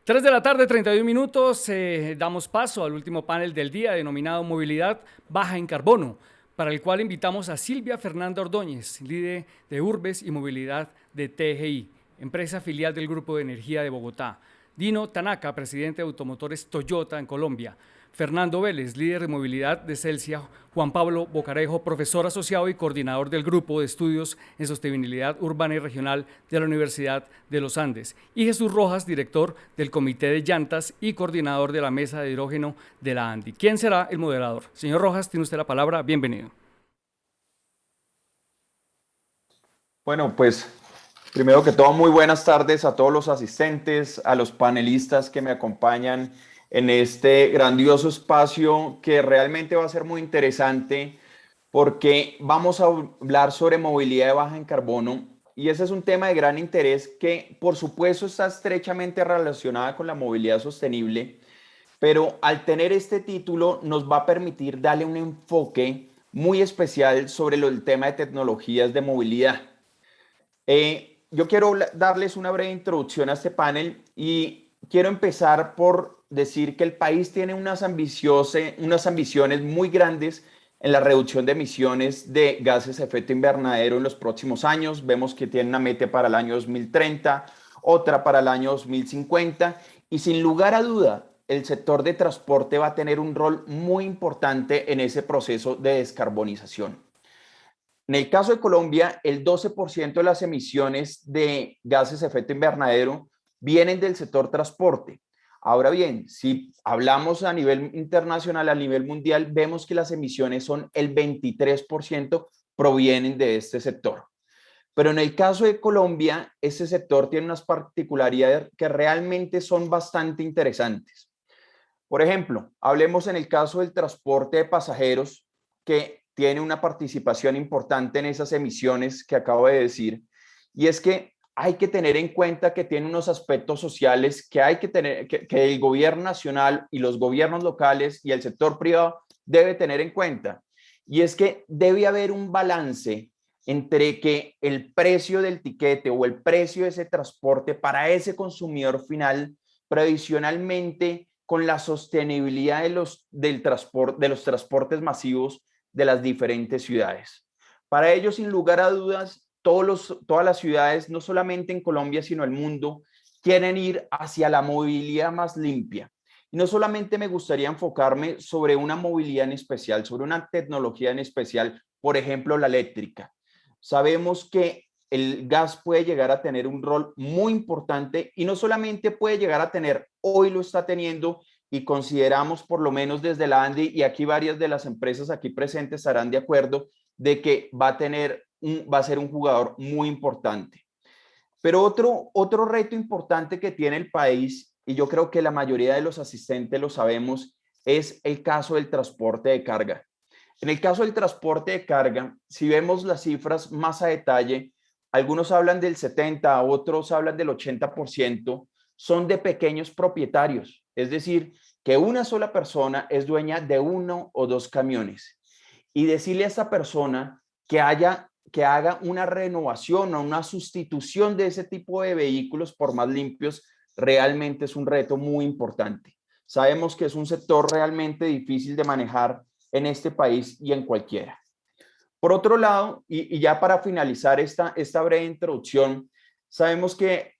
3 de la tarde, 31 minutos. Damos paso al último panel del día denominado Movilidad Baja en Carbono, para el cual invitamos a Silvia Fernanda Ordóñez, líder de Urbes y Movilidad de TGI, empresa filial del Grupo de Energía de Bogotá. Dino Tanaka, presidente de Automotores Toyota en Colombia. Fernando Vélez, líder de movilidad de Celsia. Juan Pablo Bocarejo, profesor asociado y coordinador del Grupo de Estudios en Sostenibilidad Urbana y Regional de la Universidad de los Andes. Y Jesús Rojas, director del Comité de Llantas y coordinador de la Mesa de Hidrógeno de la ANDI. ¿Quién será el moderador? Señor Rojas, tiene usted la palabra. Bienvenido. Bueno, pues primero que todo, muy buenas tardes a todos los asistentes, a los panelistas que me acompañan en este grandioso espacio que realmente va a ser muy interesante porque vamos a hablar sobre movilidad de baja en carbono y ese es un tema de gran interés que por supuesto está estrechamente relacionada con la movilidad sostenible, pero al tener este título nos va a permitir darle un enfoque muy especial sobre el tema de tecnologías de movilidad. Yo quiero darles una breve introducción a este panel y quiero empezar por decir que el país tiene unas ambiciones muy grandes en la reducción de emisiones de gases de efecto invernadero en los próximos años. Vemos que tiene una meta para el año 2030, otra para el año 2050 y sin lugar a duda el sector de transporte va a tener un rol muy importante en ese proceso de descarbonización. En el caso de Colombia, el 12% de las emisiones de gases de efecto invernadero vienen del sector transporte. Ahora bien, si hablamos a nivel internacional, a nivel mundial, vemos que las emisiones son el 23% provienen de este sector. Pero en el caso de Colombia, este sector tiene unas particularidades que realmente son bastante interesantes. Por ejemplo, hablemos en el caso del transporte de pasajeros, que tiene una participación importante en esas emisiones que acabo de decir, y es que hay que tener en cuenta que tiene unos aspectos sociales que hay que tener, que el gobierno nacional y los gobiernos locales y el sector privado debe tener en cuenta. Y es que debe haber un balance entre que el precio del tiquete o el precio de ese transporte para ese consumidor final previsionalmente con la sostenibilidad de los transportes masivos de las diferentes ciudades. Para ello, sin lugar a dudas, todas las ciudades, no solamente en Colombia, sino el mundo, quieren ir hacia la movilidad más limpia. Y no solamente me gustaría enfocarme sobre una movilidad en especial, sobre una tecnología en especial, por ejemplo, la eléctrica. Sabemos que el gas puede llegar a tener un rol muy importante y no solamente puede llegar a tener, hoy lo está teniendo y consideramos por lo menos desde la ANDI y aquí varias de las empresas aquí presentes estarán de acuerdo de que va a ser un jugador muy importante. Pero otro reto importante que tiene el país, y yo creo que la mayoría de los asistentes lo sabemos, es el caso del transporte de carga. En el caso del transporte de carga, si vemos las cifras más a detalle, algunos hablan del 70, otros hablan del 80%, son de pequeños propietarios, es decir, que una sola persona es dueña de uno o dos camiones. Y decirle a esa persona que haga una renovación o una sustitución de ese tipo de vehículos por más limpios, realmente es un reto muy importante. Sabemos que es un sector realmente difícil de manejar en este país y en cualquiera. Por otro lado, y ya para finalizar esta breve introducción, sabemos que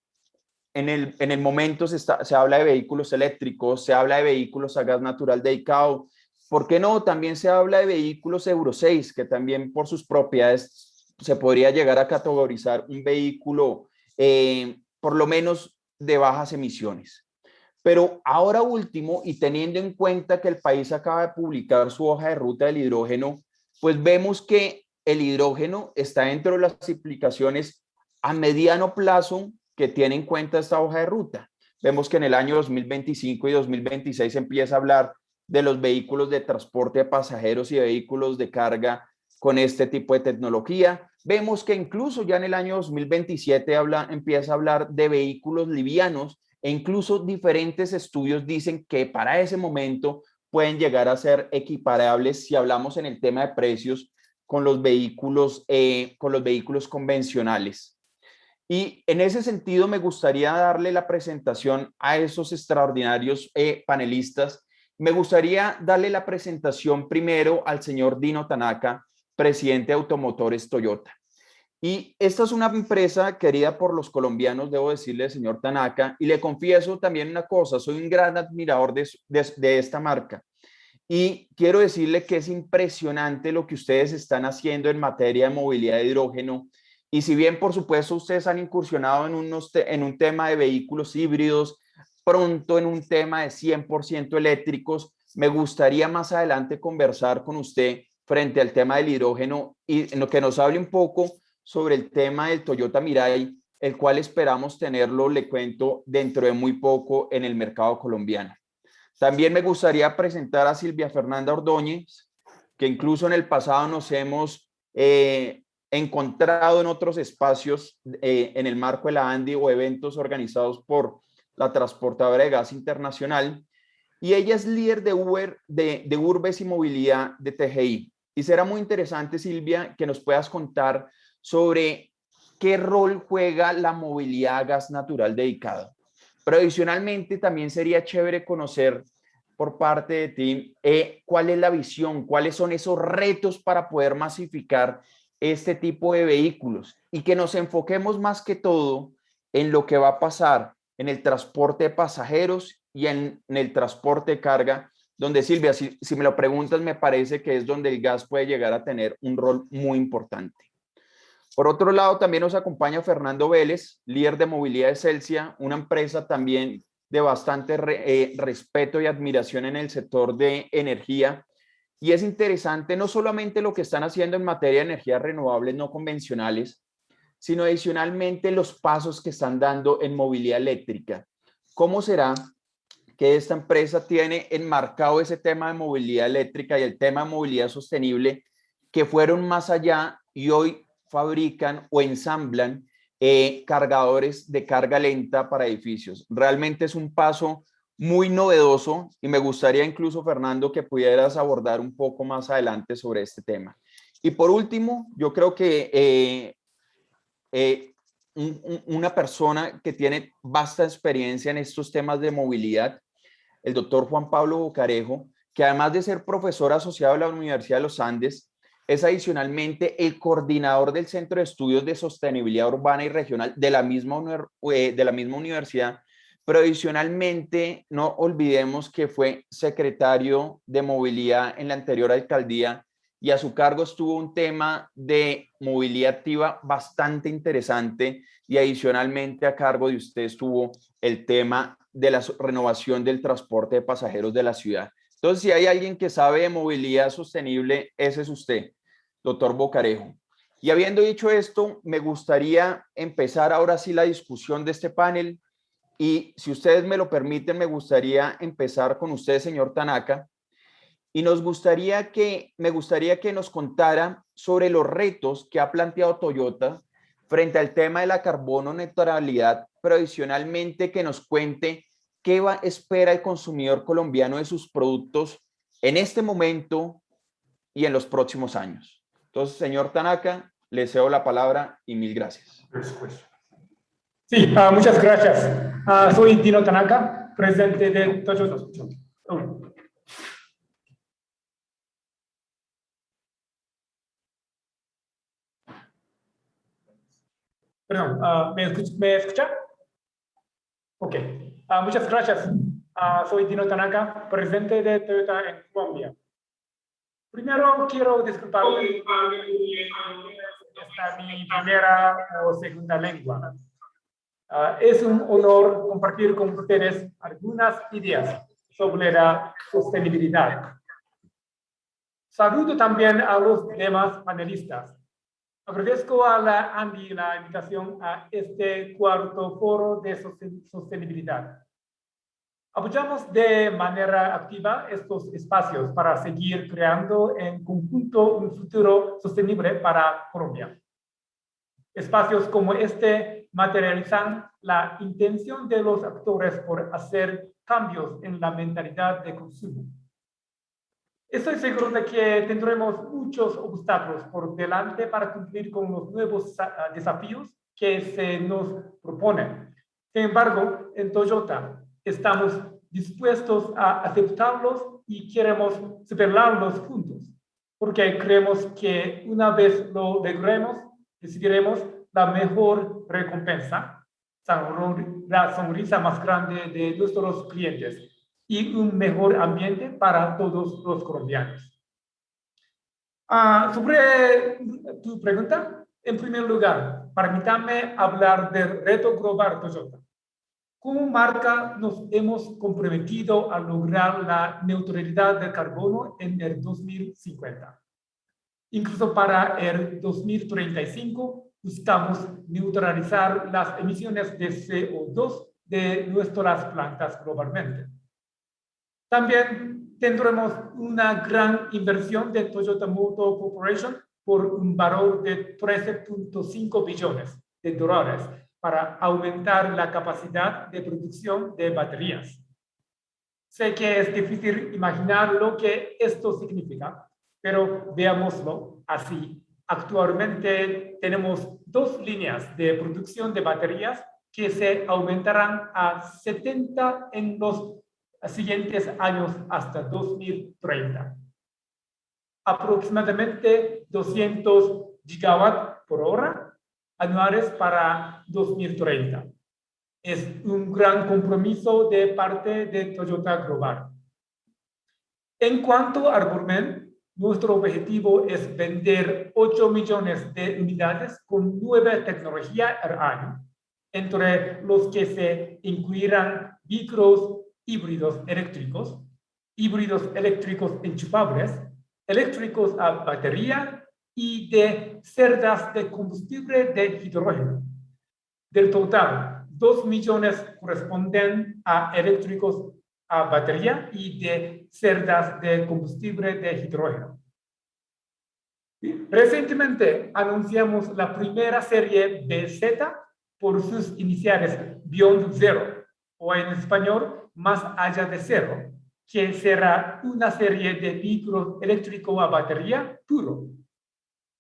en el momento se habla de vehículos eléctricos, se habla de vehículos a gas natural dedicado. ¿Por qué no? También se habla de vehículos Euro 6, que también por sus propiedades se podría llegar a categorizar un vehículo por lo menos de bajas emisiones. Pero ahora último, y teniendo en cuenta que el país acaba de publicar su hoja de ruta del hidrógeno, pues vemos que el hidrógeno está dentro de las aplicaciones a mediano plazo que tiene en cuenta esta hoja de ruta. Vemos que en el año 2025 y 2026 empieza a hablar de los vehículos de transporte de pasajeros y vehículos de carga con este tipo de tecnología. Vemos que incluso ya en el año 2027 empieza a hablar de vehículos livianos e incluso diferentes estudios dicen que para ese momento pueden llegar a ser equiparables si hablamos en el tema de precios con los vehículos convencionales. Y en ese sentido me gustaría darle la presentación a esos extraordinarios panelistas. Me gustaría darle la presentación primero al señor Dino Tanaka, presidente de Automotores Toyota. Y esta es una empresa querida por los colombianos, debo decirle, señor Tanaka, y le confieso también una cosa, soy un gran admirador de esta marca. Y quiero decirle que es impresionante lo que ustedes están haciendo en materia de movilidad de hidrógeno. Y si bien, por supuesto, ustedes han incursionado en un tema de vehículos híbridos, pronto en un tema de 100% eléctricos, me gustaría más adelante conversar con usted frente al tema del hidrógeno y en lo que nos hable un poco sobre el tema del Toyota Mirai, el cual esperamos tenerlo, le cuento, dentro de muy poco en el mercado colombiano. También me gustaría presentar a Silvia Fernanda Ordóñez, que incluso en el pasado nos hemos encontrado en otros espacios en el marco de la ANDI o eventos organizados por la transportadora de gas internacional. Y ella es líder de Uber, de Urbes y Movilidad de TGI. Y será muy interesante, Silvia, que nos puedas contar sobre qué rol juega la movilidad a gas natural dedicado. Pero adicionalmente también sería chévere conocer por parte de ti cuál es la visión, cuáles son esos retos para poder masificar este tipo de vehículos y que nos enfoquemos más que todo en lo que va a pasar en el transporte de pasajeros y en el transporte de carga, donde Silvia, si me lo preguntas, me parece que es donde el gas puede llegar a tener un rol muy importante. Por otro lado, también nos acompaña Fernando Vélez, líder de movilidad de Celsia, una empresa también de bastante respeto y admiración en el sector de energía. Y es interesante no solamente lo que están haciendo en materia de energías renovables no convencionales, sino adicionalmente los pasos que están dando en movilidad eléctrica. ¿Cómo será que esta empresa tiene enmarcado ese tema de movilidad eléctrica y el tema de movilidad sostenible que fueron más allá y hoy fabrican o ensamblan cargadores de carga lenta para edificios? Realmente es un paso muy novedoso y me gustaría incluso, Fernando, que pudieras abordar un poco más adelante sobre este tema. Y por último, yo creo que una persona que tiene vasta experiencia en estos temas de movilidad, el doctor Juan Pablo Bocarejo, que además de ser profesor asociado a la Universidad de los Andes, es adicionalmente el coordinador del Centro de Estudios de Sostenibilidad Urbana y Regional de la misma universidad, pero adicionalmente no olvidemos que fue secretario de movilidad en la anterior alcaldía y a su cargo estuvo un tema de movilidad activa bastante interesante y adicionalmente a cargo de usted estuvo el tema de la renovación del transporte de pasajeros de la ciudad. Entonces, si hay alguien que sabe de movilidad sostenible, ese es usted, doctor Bocarejo. Y habiendo dicho esto, me gustaría empezar ahora sí la discusión de este panel. Y si ustedes me lo permiten, me gustaría empezar con usted, señor Tanaka. Y me gustaría que nos contara sobre los retos que ha planteado Toyota frente al tema de la carbono neutralidad, pero adicionalmente que nos cuente espera el consumidor colombiano de sus productos en este momento y en los próximos años. Entonces, señor Tanaka, le cedo la palabra y mil gracias. Sí, muchas gracias. Soy Dino Tanaka, presidente de Toyota. Perdón, ¿me escucha? Ok, muchas gracias. Soy Dino Tanaka, presidente de Toyota en Colombia. Primero quiero disculparme, esta es mi primera o segunda lengua. Es un honor compartir con ustedes algunas ideas sobre la sostenibilidad. Saludo también a los demás panelistas. Agradezco a la ANDI la invitación a este cuarto foro de sostenibilidad. Apoyamos de manera activa estos espacios para seguir creando en conjunto un futuro sostenible para Colombia. Espacios como este materializan la intención de los actores por hacer cambios en la mentalidad de consumo. Estoy seguro de que tendremos muchos obstáculos por delante para cumplir con los nuevos desafíos que se nos propone. Sin embargo, en Toyota estamos dispuestos a aceptarlos y queremos superarlos juntos, porque creemos que una vez lo logremos, recibiremos la mejor recompensa, la sonrisa más grande de nuestros clientes y un mejor ambiente para todos los colombianos. Sobre tu pregunta, en primer lugar, permítame hablar del reto global Toyota. Como marca nos hemos comprometido a lograr la neutralidad de carbono en el 2050. Incluso para el 2035 buscamos neutralizar las emisiones de CO2 de nuestras plantas globalmente. También tendremos una gran inversión de Toyota Motor Corporation por un valor de 13.5 billones de dólares para aumentar la capacidad de producción de baterías. Sé que es difícil imaginar lo que esto significa, pero veámoslo así. Actualmente tenemos 2 líneas de producción de baterías que se aumentarán a 70 en los siguientes años hasta 2030. Aproximadamente 200 gigawatts por hora anuales para 2030. Es un gran compromiso de parte de Toyota Global. En cuanto al volumen, nuestro objetivo es vender 8 millones de unidades con nueva tecnología al año, entre los que se incluirán vehículos híbridos eléctricos enchufables, eléctricos a batería y de celdas de combustible de hidrógeno. Del total, 2 millones corresponden a eléctricos a batería y de celdas de combustible de hidrógeno. Recientemente anunciamos la primera serie BZ por sus iniciales Beyond Zero, o en español, más allá de cero, que será una serie de vehículos eléctricos a batería puro.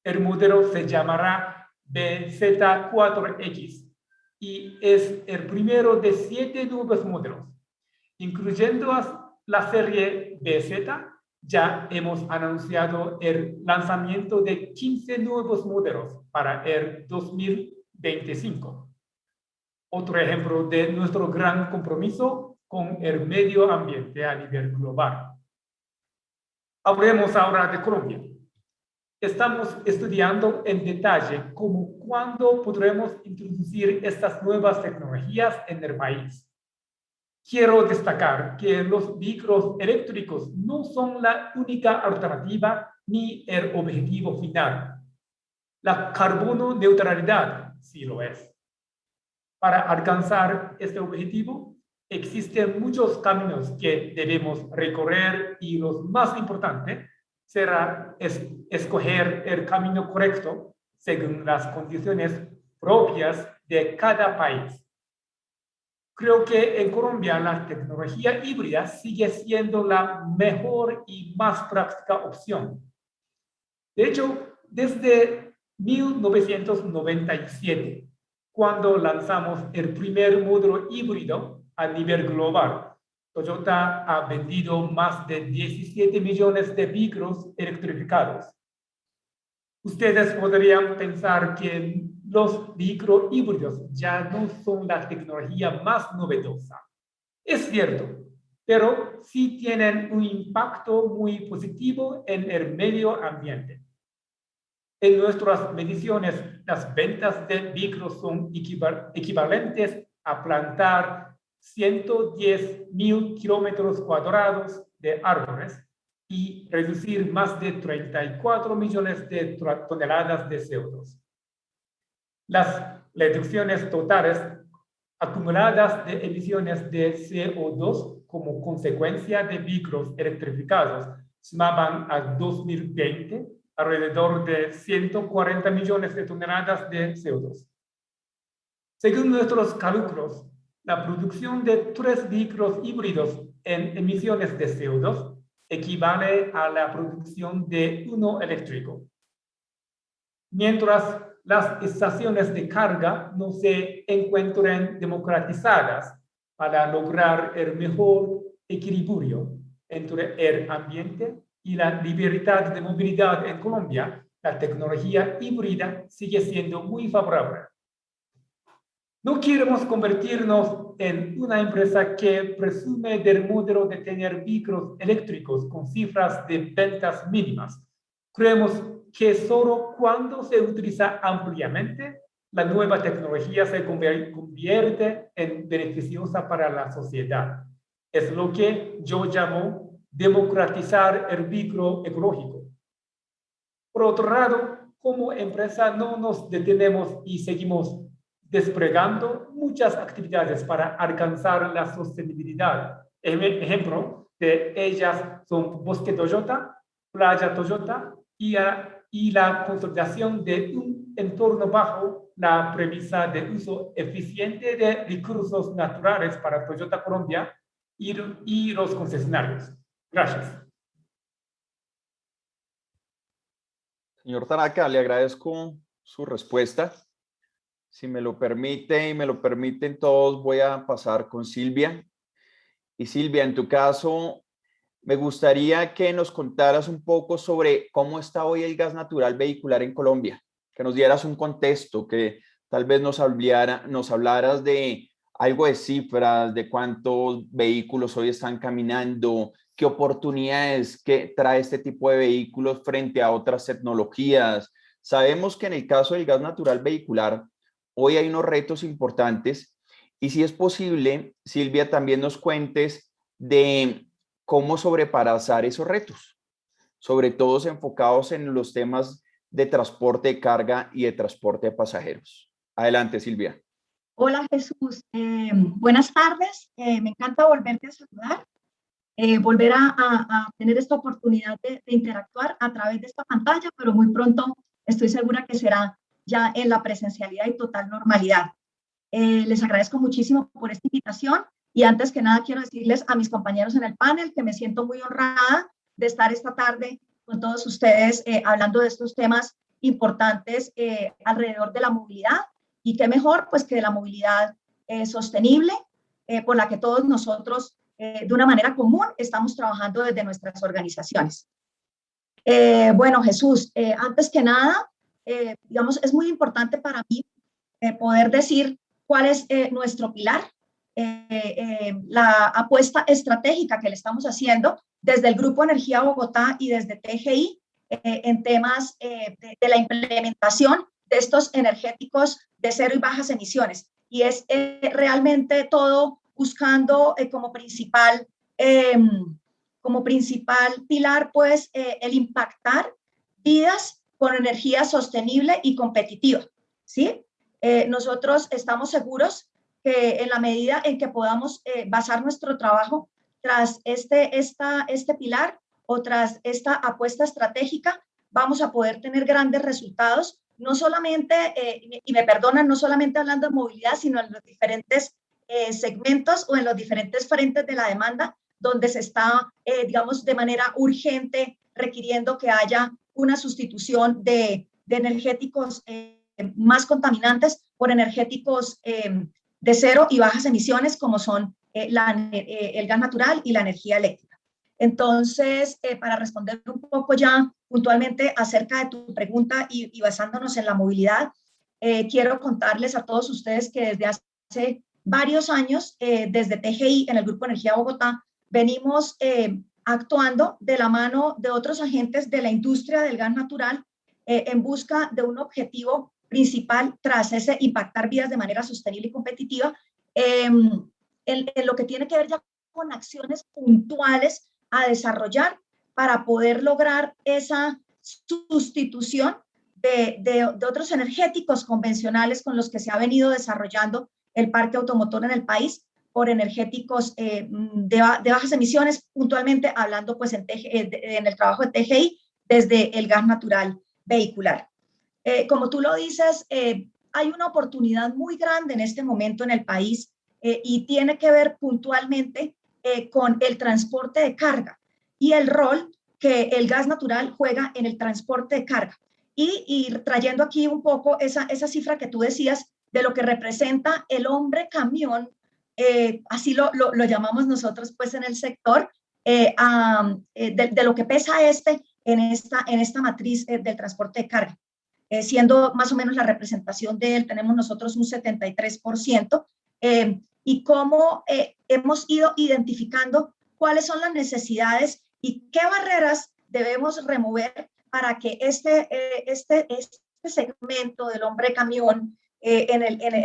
El modelo se llamará BZ4X y es el primero de 7 nuevos modelos. Incluyendo la serie BZ, ya hemos anunciado el lanzamiento de 15 nuevos modelos para el 2025. Otro ejemplo de nuestro gran compromiso con el medio ambiente a nivel global. Hablemos ahora de Colombia. Estamos estudiando en detalle cómo, cuándo podremos introducir estas nuevas tecnologías en el país. Quiero destacar que los vehículos eléctricos no son la única alternativa ni el objetivo final. La carbono neutralidad sí lo es. Para alcanzar este objetivo, existen muchos caminos que debemos recorrer y lo más importante será escoger el camino correcto según las condiciones propias de cada país. Creo que en Colombia la tecnología híbrida sigue siendo la mejor y más práctica opción. De hecho, desde 1997, cuando lanzamos el primer módulo híbrido a nivel global, Toyota ha vendido más de 17 millones de vehículos electrificados. Ustedes podrían pensar que los vehículos híbridos ya no son la tecnología más novedosa. Es cierto, pero sí tienen un impacto muy positivo en el medio ambiente. En nuestras mediciones, las ventas de vehículos son equivalentes a plantar 110.000 kilómetros cuadrados de árboles y reducir más de 34 millones de toneladas de CO2. Las reducciones totales acumuladas de emisiones de CO2 como consecuencia de vehículos electrificados sumaban a 2020 alrededor de 140 millones de toneladas de CO2. Según nuestros cálculos, la producción de 3 vehículos híbridos en emisiones de CO2 equivale a la producción de 1 eléctrico. Mientras las estaciones de carga no se encuentren democratizadas para lograr el mejor equilibrio entre el ambiente y la libertad de movilidad en Colombia, la tecnología híbrida sigue siendo muy favorable. No queremos convertirnos en una empresa que presume del modelo de tener vehículos eléctricos con cifras de ventas mínimas. Creemos que solo cuando se utiliza ampliamente, la nueva tecnología se convierte en beneficiosa para la sociedad. Es lo que yo llamo democratizar el vehículo ecológico. Por otro lado, como empresa no nos detenemos y seguimos desplegando muchas actividades para alcanzar la sostenibilidad. Ejemplo de ellas son Bosque Toyota, Playa Toyota y la consolidación de un entorno bajo la premisa de uso eficiente de recursos naturales para Toyota Colombia y los concesionarios. Gracias. Señor Tanaka, le agradezco su respuesta. Si me lo permite y me lo permiten todos, voy a pasar con Silvia. Y Silvia, en tu caso, me gustaría que nos contaras un poco sobre cómo está hoy el gas natural vehicular en Colombia, que nos dieras un contexto, que tal vez nos hablaras de algo de cifras, de cuántos vehículos hoy están caminando, qué oportunidades que trae este tipo de vehículos frente a otras tecnologías. Sabemos que en el caso del gas natural vehicular, hoy hay unos retos importantes y si es posible, Silvia, también nos cuentes de cómo sobrepasar esos retos, sobre todo enfocados en los temas de transporte de carga y de transporte de pasajeros. Adelante, Silvia. Hola Jesús, buenas tardes, me encanta volverte a saludar, volver a tener esta oportunidad de interactuar a través de esta pantalla, pero muy pronto estoy segura que será ya en la presencialidad y total normalidad. Les agradezco muchísimo por esta invitación y antes que nada quiero decirles a mis compañeros en el panel que me siento muy honrada de estar esta tarde con todos ustedes hablando de estos temas importantes alrededor de la movilidad y qué mejor pues que de la movilidad sostenible por la que todos nosotros de una manera común estamos trabajando desde nuestras organizaciones. Bueno, Jesús, antes que nada, digamos, es muy importante para mí poder decir cuál es nuestro pilar, la apuesta estratégica que le estamos haciendo desde el Grupo Energía Bogotá y desde TGI en temas de la implementación de estos energéticos de cero y bajas emisiones. Y es realmente todo buscando como principal pilar, pues, el impactar vidas con energía sostenible y competitiva, ¿sí? Nosotros estamos seguros que en la medida en que podamos basar nuestro trabajo tras este pilar o tras esta apuesta estratégica, vamos a poder tener grandes resultados, no solamente, y me perdonan, no solamente hablando de movilidad, sino en los diferentes segmentos o en los diferentes frentes de la demanda, donde se está, digamos, de manera urgente requiriendo que haya una sustitución de energéticos más contaminantes por energéticos de cero y bajas emisiones, como son el gas natural y la energía eléctrica. Entonces, para responder un poco ya puntualmente acerca de tu pregunta y basándonos en la movilidad, quiero contarles a todos ustedes que desde hace varios años, desde TGI, en el Grupo Energía Bogotá, venimos actuando de la mano de otros agentes de la industria del gas natural en busca de un objetivo principal tras ese impactar vidas de manera sostenible y competitiva, en lo que tiene que ver ya con acciones puntuales a desarrollar para poder lograr esa sustitución de otros energéticos convencionales con los que se ha venido desarrollando el parque automotor en el país por energéticos de bajas emisiones, puntualmente hablando pues en el trabajo de TGI desde el gas natural vehicular. Como tú lo dices, hay una oportunidad muy grande en este momento en el país y tiene que ver puntualmente con el transporte de carga y el rol que el gas natural juega en el transporte de carga. y trayendo aquí un poco esa cifra que tú decías de lo que representa el hombre camión, así lo llamamos nosotros pues en el sector, de lo que pesa en esta matriz del transporte de carga. Siendo más o menos la representación de él, tenemos nosotros un 73%, y cómo hemos ido identificando cuáles son las necesidades y qué barreras debemos remover para que este segmento del hombre camión en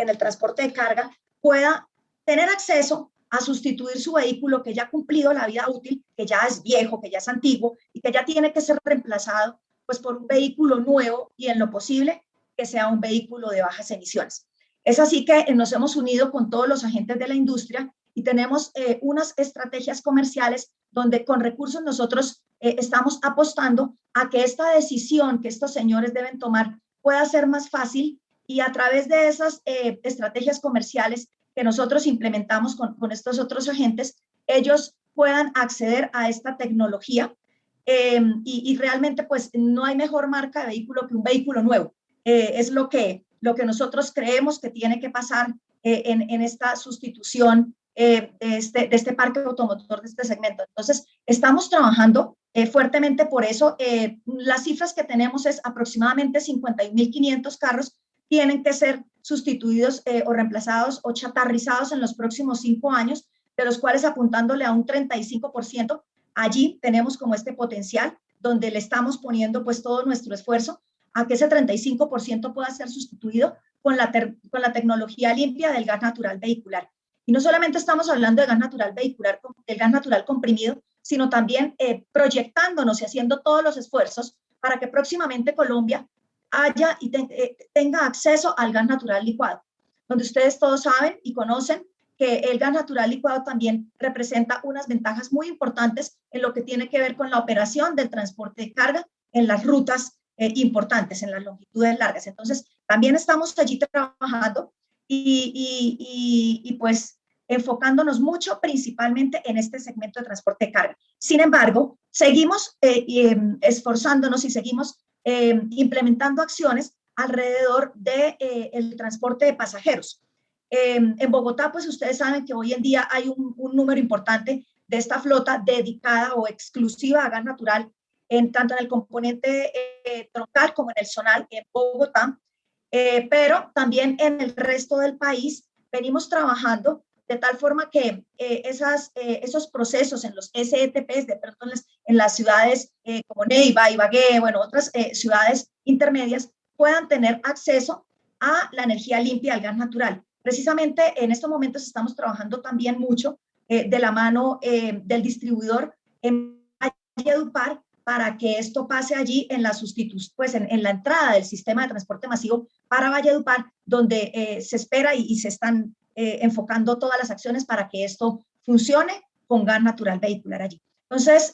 el transporte de carga pueda tener acceso a sustituir su vehículo que ya ha cumplido la vida útil, que ya es viejo, que ya es antiguo y que ya tiene que ser reemplazado pues por un vehículo nuevo y en lo posible que sea un vehículo de bajas emisiones. Es así que nos hemos unido con todos los agentes de la industria y tenemos unas estrategias comerciales donde con recursos nosotros estamos apostando a que esta decisión que estos señores deben tomar pueda ser más fácil, y a través de esas estrategias comerciales que nosotros implementamos con estos otros agentes, ellos puedan acceder a esta tecnología, y realmente pues no hay mejor marca de vehículo que un vehículo nuevo. Es lo que nosotros creemos que tiene que pasar en esta sustitución de este parque automotor, de este segmento. Entonces, estamos trabajando fuertemente por eso. Las cifras que tenemos es aproximadamente 51.500 carros tienen que ser sustituidos o reemplazados o chatarrizados en los próximos 5 años, de los cuales apuntándole a un 35%, allí tenemos como este potencial donde le estamos poniendo pues todo nuestro esfuerzo a que ese 35% pueda ser sustituido con la tecnología limpia del gas natural vehicular. Y no solamente estamos hablando de gas natural vehicular, del gas natural comprimido, sino también proyectándonos y haciendo todos los esfuerzos para que próximamente Colombia haya y tenga acceso al gas natural licuado, donde ustedes todos saben y conocen que el gas natural licuado también representa unas ventajas muy importantes en lo que tiene que ver con la operación del transporte de carga en las rutas importantes, en las longitudes largas. Entonces, también estamos allí trabajando y pues enfocándonos mucho principalmente en este segmento de transporte de carga. Sin embargo, seguimos esforzándonos y seguimos implementando acciones alrededor del transporte de pasajeros. En Bogotá, pues ustedes saben que hoy en día hay un número importante de esta flota dedicada o exclusiva a gas natural, tanto en el componente troncal como en el zonal en Bogotá, pero también en el resto del país venimos trabajando de tal forma que esos procesos en los SETPs, en las ciudades como Neiva, Ibagué, bueno, otras ciudades intermedias, puedan tener acceso a la energía limpia, al gas natural. Precisamente en estos momentos estamos trabajando también mucho de la mano del distribuidor en Valledupar para que esto pase allí en la sustitución, pues en la entrada del sistema de transporte masivo para Valledupar, donde se espera y se están enfocando todas las acciones para que esto funcione con gas natural vehicular allí. Entonces,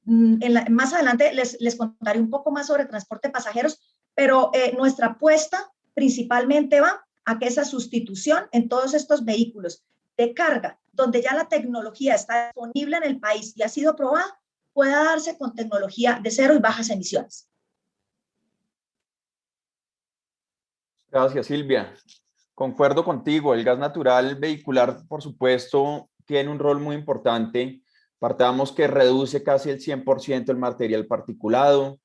más adelante les contaré un poco más sobre transporte de pasajeros, pero nuestra apuesta principalmente va a que esa sustitución en todos estos vehículos de carga, donde ya la tecnología está disponible en el país y ha sido probada, pueda darse con tecnología de cero y bajas emisiones. Gracias, Silvia. Concuerdo contigo, el gas natural vehicular, por supuesto, tiene un rol muy importante. Partamos que reduce casi el 100% el material particulado.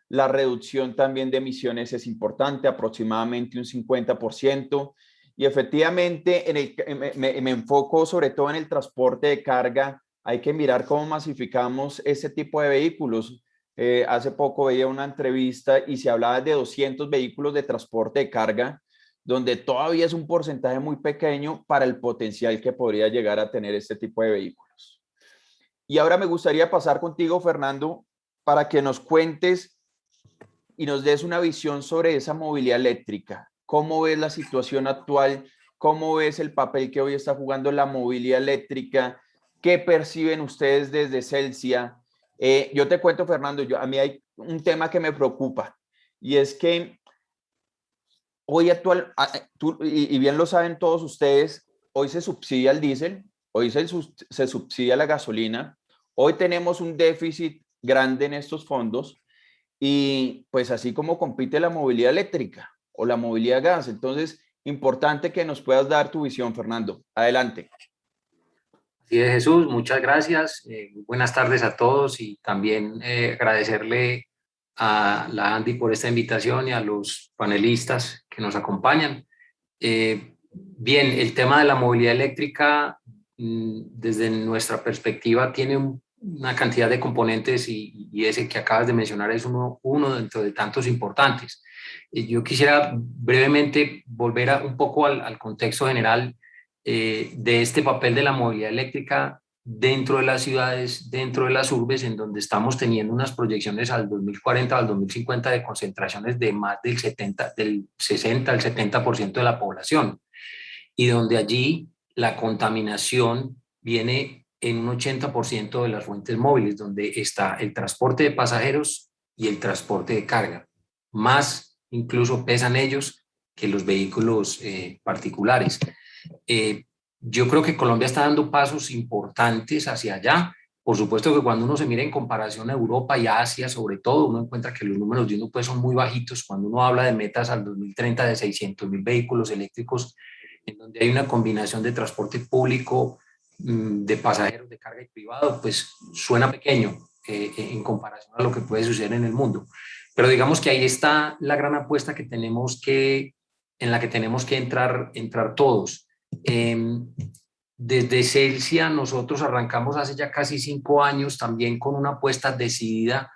La reducción también de emisiones es importante, aproximadamente un 50%. Y efectivamente, me enfoco sobre todo en el transporte de carga. Hay que mirar cómo masificamos este tipo de vehículos. Hace poco veía una entrevista y se hablaba de 200 vehículos de transporte de carga, donde todavía es un porcentaje muy pequeño para el potencial que podría llegar a tener este tipo de vehículos. Y ahora me gustaría pasar contigo, Fernando, para que nos cuentes y nos des una visión sobre esa movilidad eléctrica. ¿Cómo ves la situación actual? ¿Cómo ves el papel que hoy está jugando la movilidad eléctrica? ¿Qué perciben ustedes desde Celsia? Yo te cuento, Fernando, a mí hay un tema que me preocupa, y es que hoy actual, y bien lo saben todos ustedes, hoy se subsidia el diésel, hoy se subsidia la gasolina, hoy tenemos un déficit grande en estos fondos, y pues así como compite la movilidad eléctrica o la movilidad gas. Entonces, importante que nos puedas dar tu visión, Fernando. Adelante. Así es, Jesús, muchas gracias. Buenas tardes a todos y también agradecerle a la Andy por esta invitación y a los panelistas que nos acompañan. Bien, el tema de la movilidad eléctrica, desde nuestra perspectiva, tiene una cantidad de componentes y ese que acabas de mencionar es uno dentro de tantos importantes. Yo quisiera brevemente volver un poco al contexto general de este papel de la movilidad eléctrica dentro de las ciudades, dentro de las urbes, en donde estamos teniendo unas proyecciones al 2040, al 2050 de concentraciones de más del 60 al 70% de la población, y donde allí la contaminación viene en un 80% de las fuentes móviles, donde está el transporte de pasajeros y el transporte de carga. Más incluso pesan ellos que los vehículos particulares. Yo creo que Colombia está dando pasos importantes hacia allá. Por supuesto que cuando uno se mira en comparación a Europa y a Asia, sobre todo, uno encuentra que los números de uno pues son muy bajitos. Cuando uno habla de metas al 2030 de 600.000 vehículos eléctricos, en donde hay una combinación de transporte público, de pasajeros, de carga y privado, pues suena pequeño en comparación a lo que puede suceder en el mundo. Pero digamos que ahí está la gran apuesta en la que tenemos que entrar todos. Desde Celsia nosotros arrancamos hace ya casi 5 años también con una apuesta decidida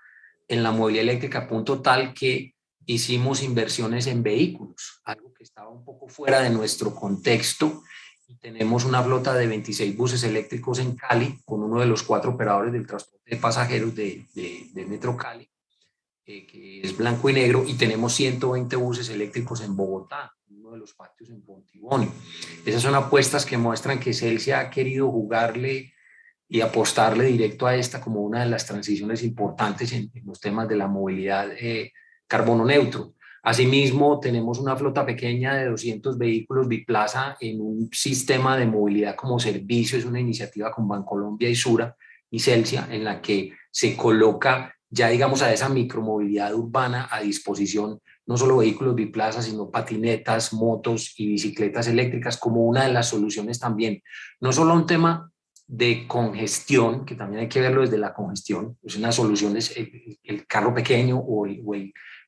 en la movilidad eléctrica, a punto tal que hicimos inversiones en vehículos, algo que estaba un poco fuera de nuestro contexto, y tenemos una flota de 26 buses eléctricos en Cali con uno de los 4 operadores del transporte de pasajeros de Metro Cali, que es blanco y negro, y tenemos 120 buses eléctricos en Bogotá, uno de los patios en Pontibón. Esas son apuestas que muestran que Celsia ha querido jugarle y apostarle directo a esta como una de las transiciones importantes en los temas de la movilidad carbono neutro. Asimismo, tenemos una flota pequeña de 200 vehículos biplaza en un sistema de movilidad como servicio. Es una iniciativa con Bancolombia y Sura y Celsia, en la que se coloca ya, digamos, a esa micromovilidad urbana a disposición no solo vehículos biplaza, sino patinetas, motos y bicicletas eléctricas como una de las soluciones también, no solo a un tema de congestión, que también hay que verlo desde la congestión, pues una solución es el carro pequeño o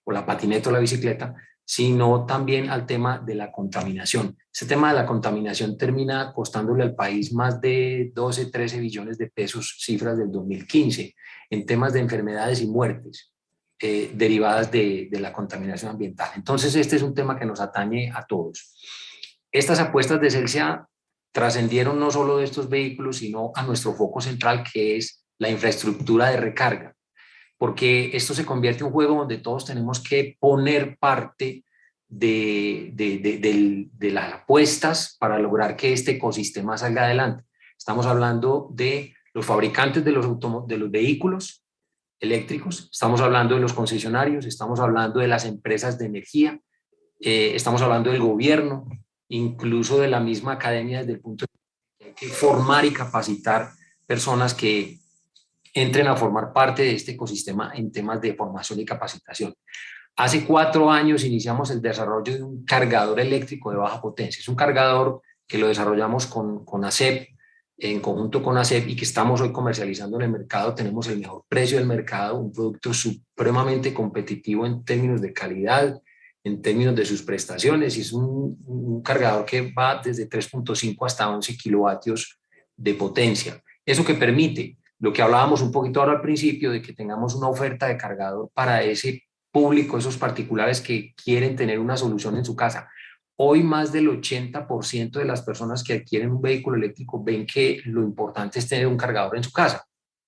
la patineta o la bicicleta, sino también al tema de la contaminación. Ese tema de la contaminación termina costándole al país más de 12, 13 billones de pesos, cifras del 2015, en temas de enfermedades y muertes derivadas de la contaminación ambiental. Entonces, este es un tema que nos atañe a todos. Estas apuestas de Celsia trascendieron no solo de estos vehículos, sino a nuestro foco central, que es la infraestructura de recarga, porque esto se convierte en un juego donde todos tenemos que poner parte de las apuestas para lograr que este ecosistema salga adelante. Estamos hablando de los fabricantes de los vehículos eléctricos, estamos hablando de los concesionarios, estamos hablando de las empresas de energía, estamos hablando del gobierno, incluso de la misma academia, desde el punto de vista que hay que formar y capacitar personas que entren a formar parte de este ecosistema en temas de formación y capacitación. Hace 4 años iniciamos el desarrollo de un cargador eléctrico de baja potencia. Es un cargador que lo desarrollamos con ASEP, en conjunto con ASEP, y que estamos hoy comercializando en el mercado. Tenemos el mejor precio del mercado, un producto supremamente competitivo en términos de calidad, en términos de sus prestaciones, y es un cargador que va desde 3.5 hasta 11 kilovatios de potencia. ¿Eso que permite? Lo que hablábamos un poquito ahora al principio, de que tengamos una oferta de cargador para ese público, esos particulares que quieren tener una solución en su casa. Hoy más del 80% de las personas que adquieren un vehículo eléctrico ven que lo importante es tener un cargador en su casa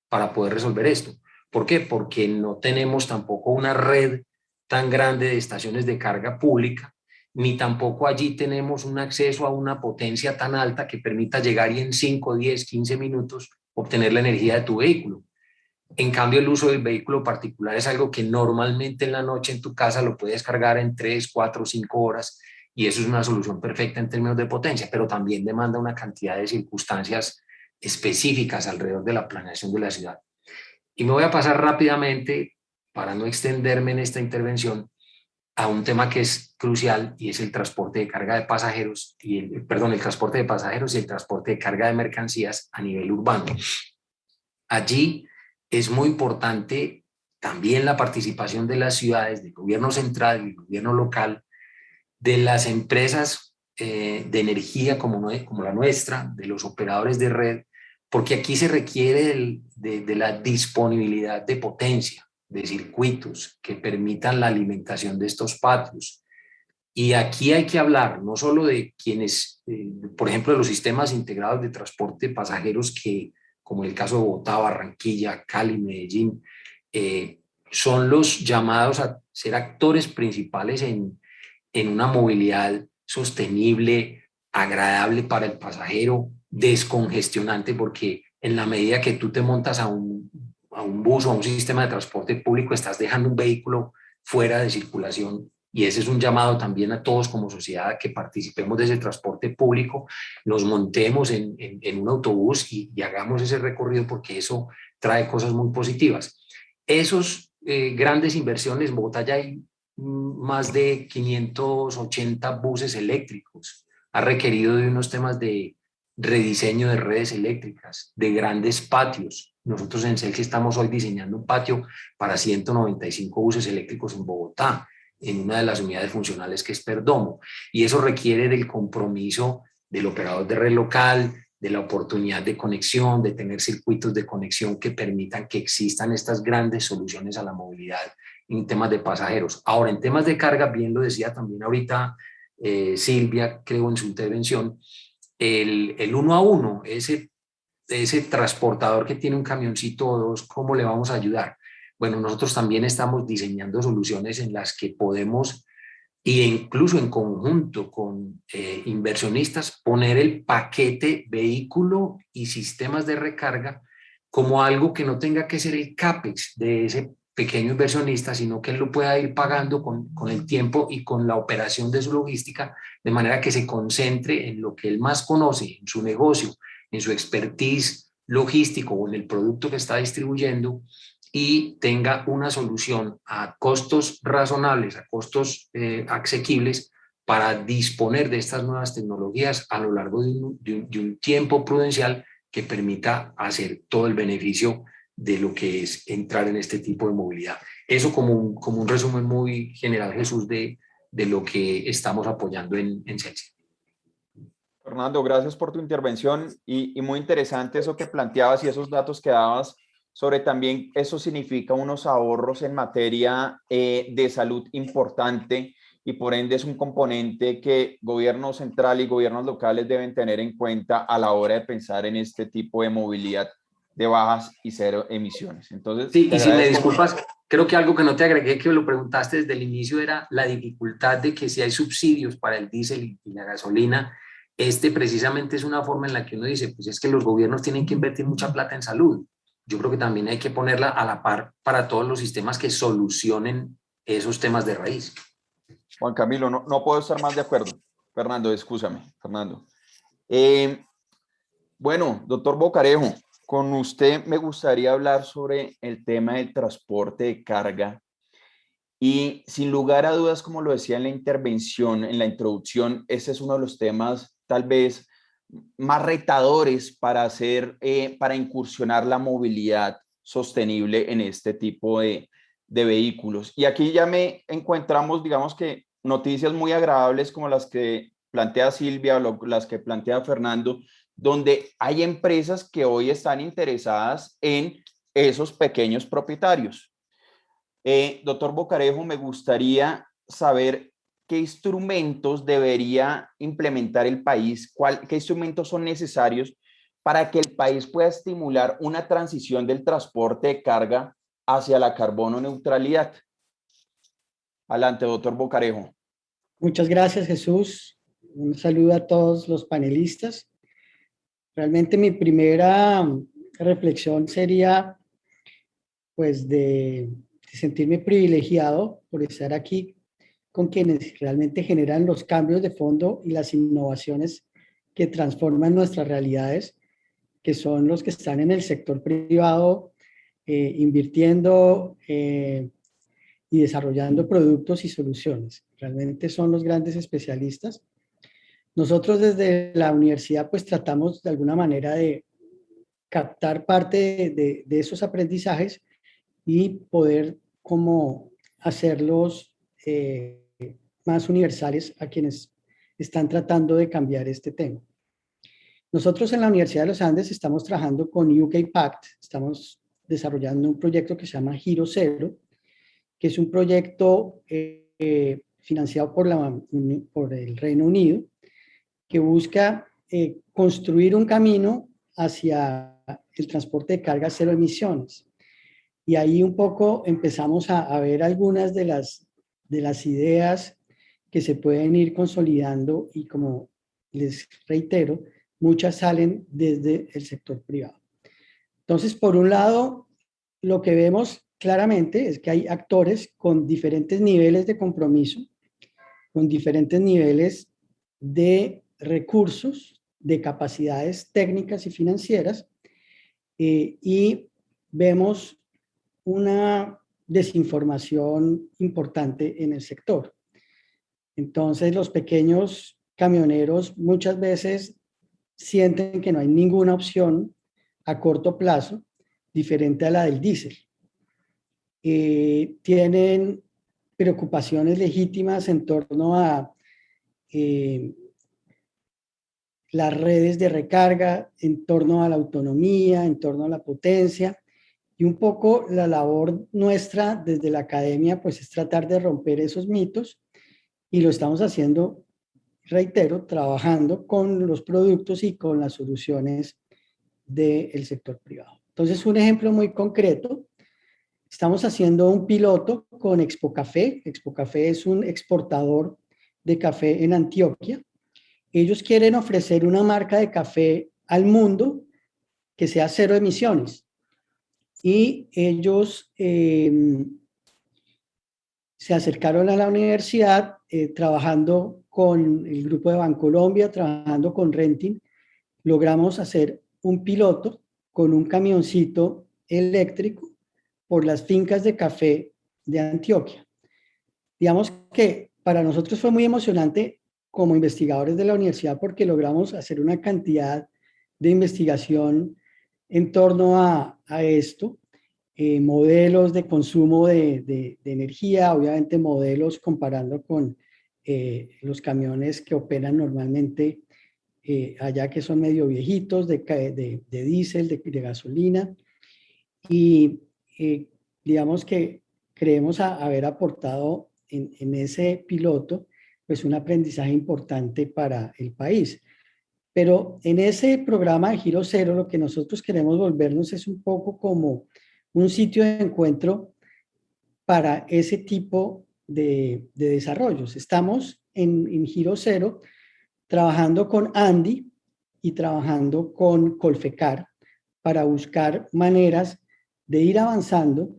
para poder resolver esto. ¿Por qué? Porque no tenemos tampoco una red tan grande de estaciones de carga pública, ni tampoco allí tenemos un acceso a una potencia tan alta que permita llegar y en 5, 10, 15 minutos obtener la energía de tu vehículo. En cambio, el uso del vehículo particular es algo que normalmente en la noche en tu casa lo puedes cargar en 3, 4, 5 horas, y eso es una solución perfecta en términos de potencia, pero también demanda una cantidad de circunstancias específicas alrededor de la planeación de la ciudad. Y me voy a pasar rápidamente para no extenderme en esta intervención, a un tema que es crucial y es el transporte de carga de pasajeros el transporte de pasajeros y el transporte de carga de mercancías a nivel urbano. Allí es muy importante también la participación de las ciudades, del gobierno central y del gobierno local, de las empresas de energía como la nuestra, de los operadores de red, porque aquí se requiere de la disponibilidad de potencia, de circuitos que permitan la alimentación de estos patios. Y aquí hay que hablar no solo de quienes, por ejemplo, de los sistemas integrados de transporte de pasajeros que, como en el caso de Bogotá, Barranquilla, Cali, Medellín, son los llamados a ser actores principales en una movilidad sostenible, agradable para el pasajero, descongestionante, porque en la medida que tú te montas a un bus o a un sistema de transporte público, estás dejando un vehículo fuera de circulación, y ese es un llamado también a todos como sociedad a que participemos de ese transporte público, nos montemos en un autobús y hagamos ese recorrido, porque eso trae cosas muy positivas. Esos grandes inversiones, en Bogotá ya hay más de 580 buses eléctricos, ha requerido de unos temas de rediseño de redes eléctricas, de grandes patios. Nosotros en Celsi estamos hoy diseñando un patio para 195 buses eléctricos en Bogotá, en una de las unidades funcionales que es Perdomo, y eso requiere del compromiso del operador de red local, de la oportunidad de conexión, de tener circuitos de conexión que permitan que existan estas grandes soluciones a la movilidad en temas de pasajeros. Ahora, en temas de carga, bien lo decía también ahorita Silvia, creo en su intervención, el uno a uno, ese transportador que tiene un camioncito o dos, ¿cómo le vamos a ayudar? Bueno, nosotros también estamos diseñando soluciones en las que podemos, e incluso en conjunto con inversionistas, poner el paquete vehículo y sistemas de recarga como algo que no tenga que ser el CAPEX de ese pequeño inversionista, sino que él lo pueda ir pagando con el tiempo y con la operación de su logística, de manera que se concentre en lo que él más conoce, en su negocio, en su expertise logístico o en el producto que está distribuyendo, y tenga una solución a costos razonables, a costos asequibles, para disponer de estas nuevas tecnologías a lo largo de un tiempo prudencial que permita hacer todo el beneficio de lo que es entrar en este tipo de movilidad. Eso como un resumen muy general, Jesús, de lo que estamos apoyando en Celsi. Fernando, gracias por tu intervención y muy interesante eso que planteabas y esos datos que dabas sobre también eso significa unos ahorros en materia de salud importante, y por ende es un componente que gobierno central y gobiernos locales deben tener en cuenta a la hora de pensar en este tipo de movilidad de bajas y cero emisiones. Entonces, sí, y si me disculpas, creo que algo que no te agregué, que lo preguntaste desde el inicio, era la dificultad de que si hay subsidios para el diésel y la gasolina, precisamente es una forma en la que uno dice, pues es que los gobiernos tienen que invertir mucha plata en salud. Yo creo que también hay que ponerla a la par para todos los sistemas que solucionen esos temas de raíz. Juan Camilo, no puedo estar más de acuerdo. Fernando, excúsame, Fernando. Bueno, doctor Bocarejo, con usted me gustaría hablar sobre el tema del transporte de carga. Y sin lugar a dudas, como lo decía en la intervención, en la introducción, ese es uno de los temas tal vez más retadores para para incursionar la movilidad sostenible en este tipo de vehículos. Y aquí ya me encontramos, digamos que noticias muy agradables como las que plantea Silvia o las que plantea Fernando, donde hay empresas que hoy están interesadas en esos pequeños propietarios. Doctor Bocarejo, me gustaría saber qué instrumentos debería implementar el país, qué instrumentos son necesarios para que el país pueda estimular una transición del transporte de carga hacia la carbono neutralidad. Adelante, doctor Bocarejo. Muchas gracias, Jesús. Un saludo a todos los panelistas. Realmente mi primera reflexión sería pues de sentirme privilegiado por estar aquí con quienes realmente generan los cambios de fondo y las innovaciones que transforman nuestras realidades, que son los que están en el sector privado, invirtiendo y desarrollando productos y soluciones. Realmente son los grandes especialistas. Nosotros desde la universidad pues tratamos de alguna manera de captar parte de esos aprendizajes y poder como hacerlos más universales a quienes están tratando de cambiar este tema. Nosotros en la Universidad de los Andes estamos trabajando con UK Pact, estamos desarrollando un proyecto que se llama Giro Cero, que es un proyecto financiado por el Reino Unido, que busca construir un camino hacia el transporte de carga cero emisiones. Y ahí un poco empezamos a ver algunas de las ideas que se pueden ir consolidando y, como les reitero, muchas salen desde el sector privado. Entonces, por un lado, lo que vemos claramente es que hay actores con diferentes niveles de compromiso, con diferentes niveles de recursos, de capacidades técnicas y financieras, y vemos una desinformación importante en el sector. Entonces, los pequeños camioneros muchas veces sienten que no hay ninguna opción a corto plazo diferente a la del diésel. Tienen preocupaciones legítimas en torno a las redes de recarga, en torno a la autonomía, en torno a la potencia. Y un poco la labor nuestra desde la academia pues es tratar de romper esos mitos, y lo estamos haciendo, reitero, trabajando con los productos y con las soluciones del sector privado. Entonces, un ejemplo muy concreto, estamos haciendo un piloto con Expo Café. Expo Café es un exportador de café en Antioquia. Ellos quieren ofrecer una marca de café al mundo que sea cero emisiones. Y ellos se acercaron a la universidad trabajando con el grupo de Bancolombia, trabajando con Renting. Logramos hacer un piloto con un camioncito eléctrico por las fincas de café de Antioquia. Digamos que para nosotros fue muy emocionante como investigadores de la universidad, porque logramos hacer una cantidad de investigación en torno a esto, modelos de consumo de energía, obviamente modelos comparando con los camiones que operan normalmente allá, que son medio viejitos, de diésel, de gasolina, y digamos que creemos haber aportado en ese piloto pues un aprendizaje importante para el país. Pero en ese programa de Giro Cero lo que nosotros queremos volvernos es un poco como un sitio de encuentro para ese tipo de desarrollos. Estamos en Giro Cero trabajando con Andy y trabajando con Colfecar para buscar maneras de ir avanzando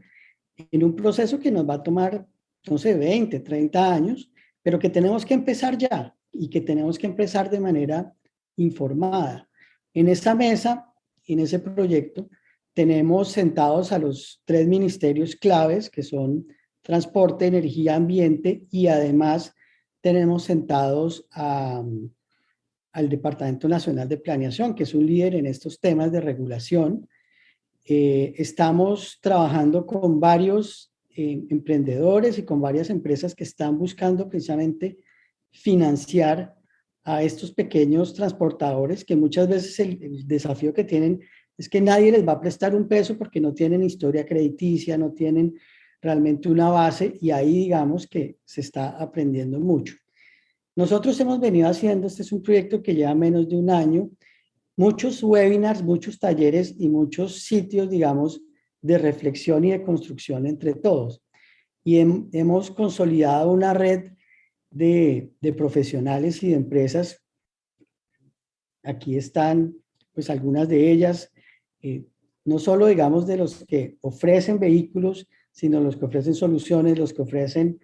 en un proceso que nos va a tomar, no sé, 20, 30 años, pero que tenemos que empezar ya y que tenemos que empezar de manera informada. En esta mesa, en ese proyecto, tenemos sentados a los 3 ministerios claves, que son transporte, energía, ambiente, y además tenemos sentados al Departamento Nacional de Planeación, que es un líder en estos temas de regulación. Estamos trabajando con varios emprendedores y con varias empresas que están buscando precisamente financiar a estos pequeños transportadores, que muchas veces el desafío que tienen es que nadie les va a prestar un peso porque no tienen historia crediticia, no tienen realmente una base, y ahí digamos que se está aprendiendo mucho. Nosotros hemos venido haciendo, este es un proyecto que lleva menos de un año, muchos webinars, muchos talleres y muchos sitios, digamos, de reflexión y de construcción entre todos. Y hemos consolidado una red de profesionales y de empresas. Aquí están pues algunas de ellas, no solo digamos de los que ofrecen vehículos, sino los que ofrecen soluciones, los que ofrecen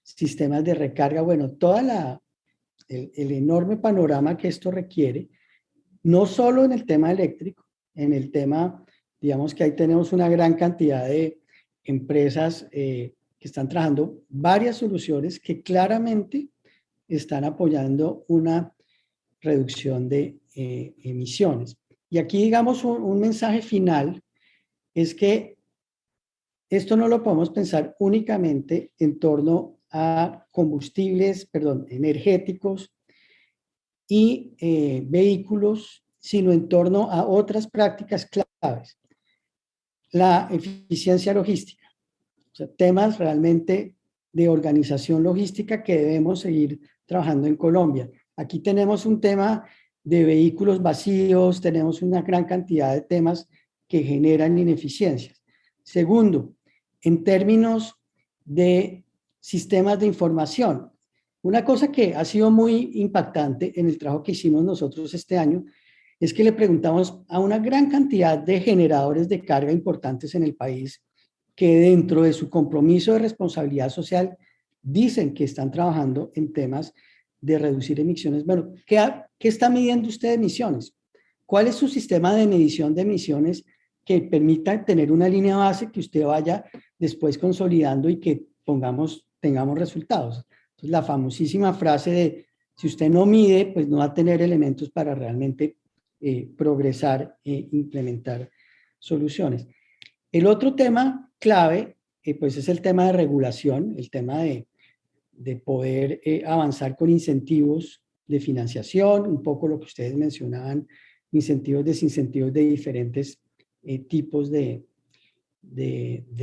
sistemas de recarga, bueno, toda el enorme panorama que esto requiere, no solo en el tema eléctrico, en el tema, digamos que ahí tenemos una gran cantidad de empresas que están trabajando varias soluciones que claramente están apoyando una reducción de emisiones. Y aquí, digamos, un mensaje final es que esto no lo podemos pensar únicamente en torno a combustibles, perdón, energéticos y vehículos, sino en torno a otras prácticas claves. La eficiencia logística, o sea, temas realmente de organización logística que debemos seguir trabajando en Colombia. Aquí tenemos un tema de vehículos vacíos, tenemos una gran cantidad de temas que generan ineficiencias. Segundo, en términos de sistemas de información, una cosa que ha sido muy impactante en el trabajo que hicimos nosotros este año es que le preguntamos a una gran cantidad de generadores de carga importantes en el país que dentro de su compromiso de responsabilidad social dicen que están trabajando en temas de reducir emisiones. Bueno, ¿qué está midiendo usted de emisiones? ¿Cuál es su sistema de medición de emisiones que permita tener una línea base que usted vaya después consolidando y que tengamos resultados? Entonces, la famosísima frase de si usted no mide, pues no va a tener elementos para realmente progresar e implementar soluciones. El otro tema clave, pues es el tema de regulación, el tema de poder avanzar con incentivos de financiación, un poco lo que ustedes mencionaban, incentivos, desincentivos de diferentes tipos de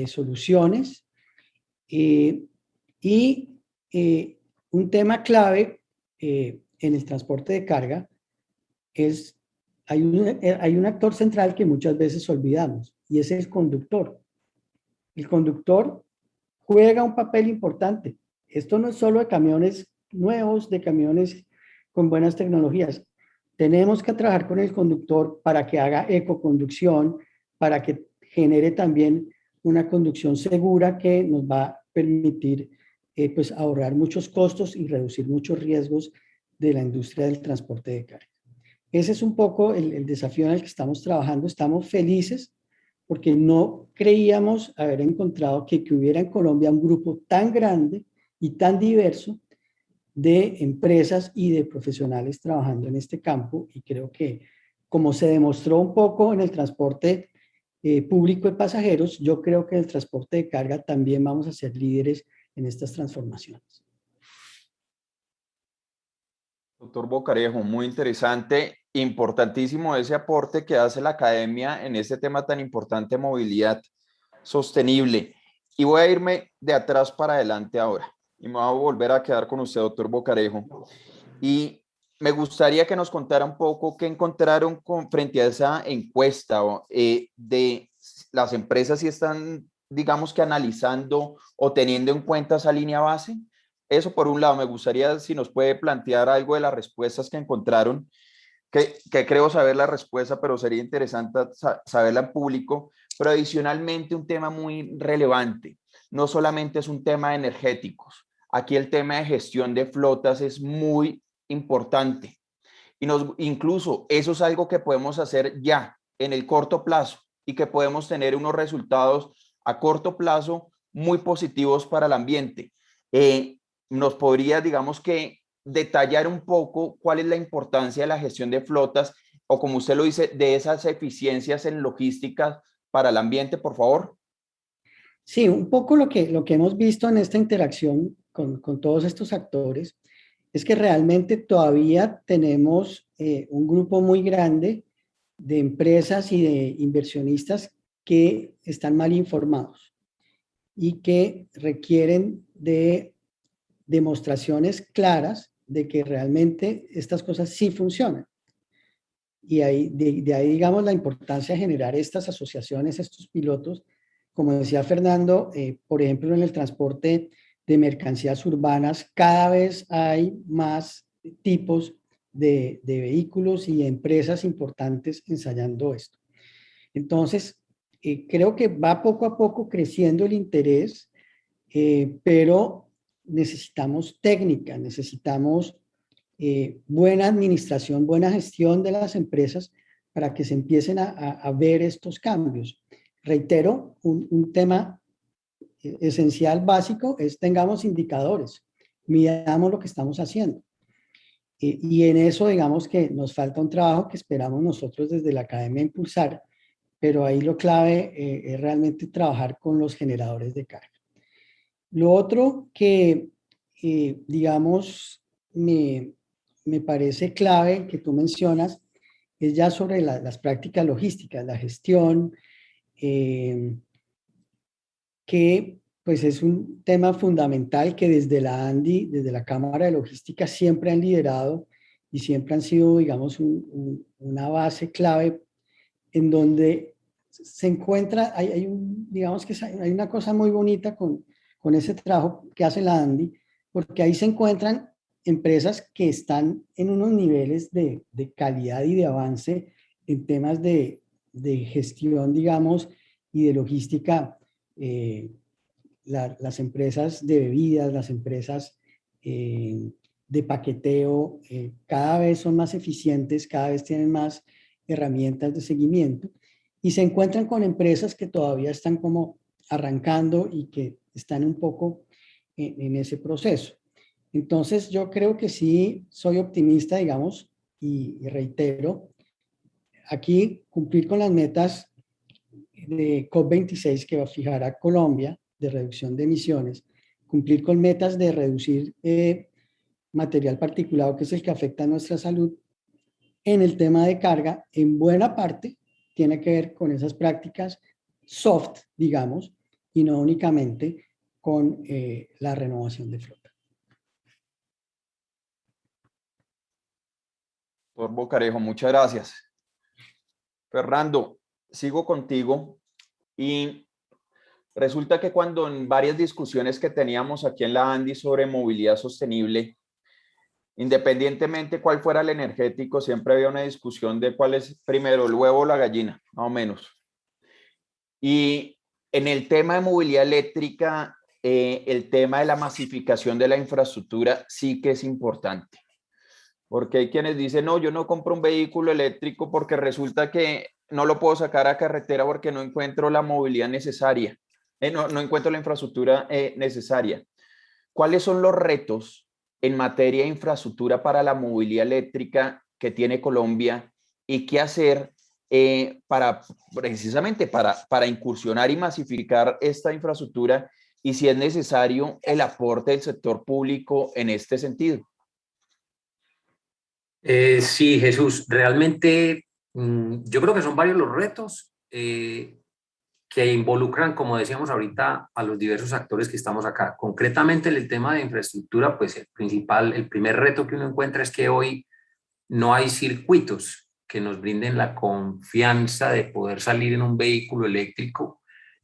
soluciones. Y un tema clave en el transporte de carga es, hay un actor central que muchas veces olvidamos, y es el conductor. El conductor juega un papel importante. Esto no es solo de camiones nuevos, de camiones con buenas tecnologías. Tenemos que trabajar con el conductor para que haga ecoconducción, para que genere también una conducción segura que nos va a permitir pues ahorrar muchos costos y reducir muchos riesgos de la industria del transporte de carga. Ese es un poco el desafío en el que estamos trabajando. Estamos felices porque no creíamos haber encontrado que hubiera en Colombia un grupo tan grande y tan diverso de empresas y de profesionales trabajando en este campo, y creo que, como se demostró un poco en el transporte público de pasajeros, yo creo que en el transporte de carga también vamos a ser líderes en estas transformaciones. Doctor Bocarejo, muy interesante, importantísimo ese aporte que hace la academia en este tema tan importante de movilidad sostenible. Y voy a irme de atrás para adelante ahora y me voy a volver a quedar con usted, doctor Bocarejo. Y me gustaría que nos contara un poco qué encontraron frente a esa encuesta de las empresas, si están, digamos que analizando o teniendo en cuenta esa línea base. Eso por un lado, me gustaría si nos puede plantear algo de las respuestas que encontraron, que creo saber la respuesta, pero sería interesante saberla en público. Pero adicionalmente un tema muy relevante, no solamente es un tema de energéticos, aquí el tema de gestión de flotas es muy importante. Y incluso eso es algo que podemos hacer ya en el corto plazo y que podemos tener unos resultados a corto plazo muy positivos para el ambiente. Nos podría, digamos que, detallar un poco cuál es la importancia de la gestión de flotas o, como usted lo dice, de esas eficiencias en logística para el ambiente, por favor. Sí, un poco lo que hemos visto en esta interacción con todos estos actores es que realmente todavía tenemos un grupo muy grande de empresas y de inversionistas que están mal informados y que requieren de demostraciones claras de que realmente estas cosas sí funcionan. Y de ahí, digamos, la importancia de generar estas asociaciones, estos pilotos. Como decía Fernando, por ejemplo, en el transporte de mercancías urbanas, cada vez hay más tipos de vehículos y empresas importantes ensayando esto. Entonces, creo que va poco a poco creciendo el interés, pero necesitamos técnica, necesitamos buena administración, buena gestión de las empresas para que se empiecen a ver estos cambios. Reitero, un tema esencial, básico, es tengamos indicadores, midamos lo que estamos haciendo. Y en eso, digamos que nos falta un trabajo que esperamos nosotros desde la academia impulsar, pero ahí lo clave es realmente trabajar con los generadores de carga. Lo otro que, digamos, me parece clave que tú mencionas es ya sobre las prácticas logísticas, la gestión, que pues es un tema fundamental que desde la ANDI, desde la Cámara de Logística, siempre han liderado y siempre han sido, digamos, una base clave en donde se encuentra, digamos que hay una cosa muy bonita con ese trabajo que hace la ANDI, porque ahí se encuentran empresas que están en unos niveles de calidad y de avance en temas de gestión, digamos, y de logística. Las empresas de bebidas, las empresas de paqueteo, cada vez son más eficientes, cada vez tienen más herramientas de seguimiento y se encuentran con empresas que todavía están como arrancando y que están un poco en ese proceso. Entonces yo creo que sí soy optimista, digamos, y reitero, aquí cumplir con las metas de COP26 que va a fijar a Colombia de reducción de emisiones, cumplir con metas de reducir material particulado, que es el que afecta a nuestra salud, en el tema de carga, en buena parte tiene que ver con esas prácticas soft, digamos, y no únicamente con la renovación de flota. Doctor Bocarejo, muchas gracias. Fernando, sigo contigo y resulta que cuando en varias discusiones que teníamos aquí en la ANDI sobre movilidad sostenible, independientemente cuál fuera el energético, siempre había una discusión de cuál es primero, el huevo o la gallina, más o menos. Y en el tema de movilidad eléctrica, el tema de la masificación de la infraestructura sí que es importante. Porque hay quienes dicen, no, yo no compro un vehículo eléctrico porque resulta que no lo puedo sacar a carretera porque no encuentro la movilidad necesaria, no encuentro la infraestructura necesaria. ¿Cuáles son los retos en materia de infraestructura para la movilidad eléctrica que tiene Colombia y qué hacer precisamente para incursionar y masificar esta infraestructura y si es necesario el aporte del sector público en este sentido? Sí, Jesús, realmente yo creo que son varios los retos que involucran, como decíamos ahorita, a los diversos actores que estamos acá. Concretamente, el tema de infraestructura, pues el primer reto que uno encuentra es que hoy no hay circuitos que nos brinden la confianza de poder salir en un vehículo eléctrico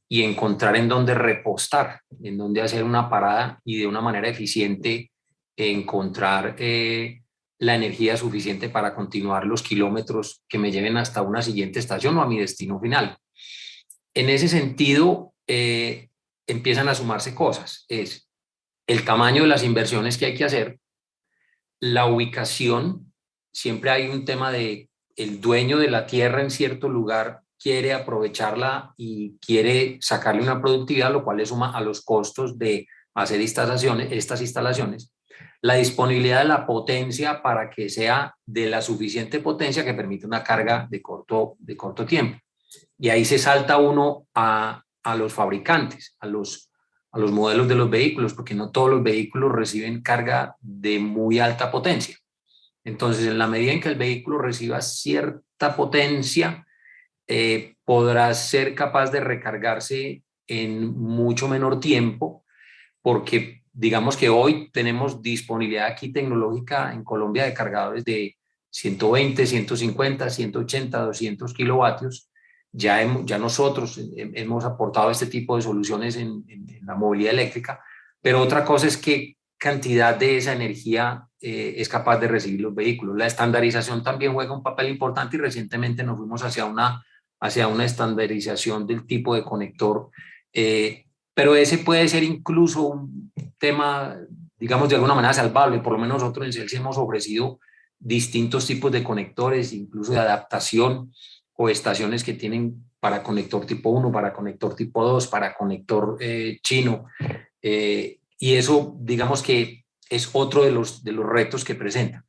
y encontrar en dónde repostar, en dónde hacer una parada y de una manera eficiente encontrar la energía suficiente para continuar los kilómetros que me lleven hasta una siguiente estación o a mi destino final. En ese sentido, empiezan a sumarse cosas. Es el tamaño de las inversiones que hay que hacer, la ubicación. Siempre hay un tema de el dueño de la tierra en cierto lugar quiere aprovecharla y quiere sacarle una productividad, lo cual le suma a los costos de hacer estas instalaciones. La disponibilidad de la potencia para que sea de la suficiente potencia que permite una carga de corto tiempo. Y ahí se salta uno a los fabricantes, a los modelos de los vehículos, porque no todos los vehículos reciben carga de muy alta potencia. Entonces, en la medida en que el vehículo reciba cierta potencia, podrá ser capaz de recargarse en mucho menor tiempo, porque digamos que hoy tenemos disponibilidad aquí tecnológica en Colombia de cargadores de 120, 150, 180, 200 kilovatios. Ya nosotros hemos aportado este tipo de soluciones en la movilidad eléctrica, pero otra cosa es qué cantidad de esa energía es capaz de recibir los vehículos. La estandarización también juega un papel importante y recientemente nos fuimos hacia una estandarización del tipo de conector, pero ese puede ser incluso un tema, digamos, de alguna manera salvable. Por lo menos nosotros en Celsi hemos ofrecido distintos tipos de conectores, incluso de adaptación o estaciones que tienen para conector tipo 1, para conector tipo 2, para conector chino. Y eso, digamos que es otro de los retos que presenta.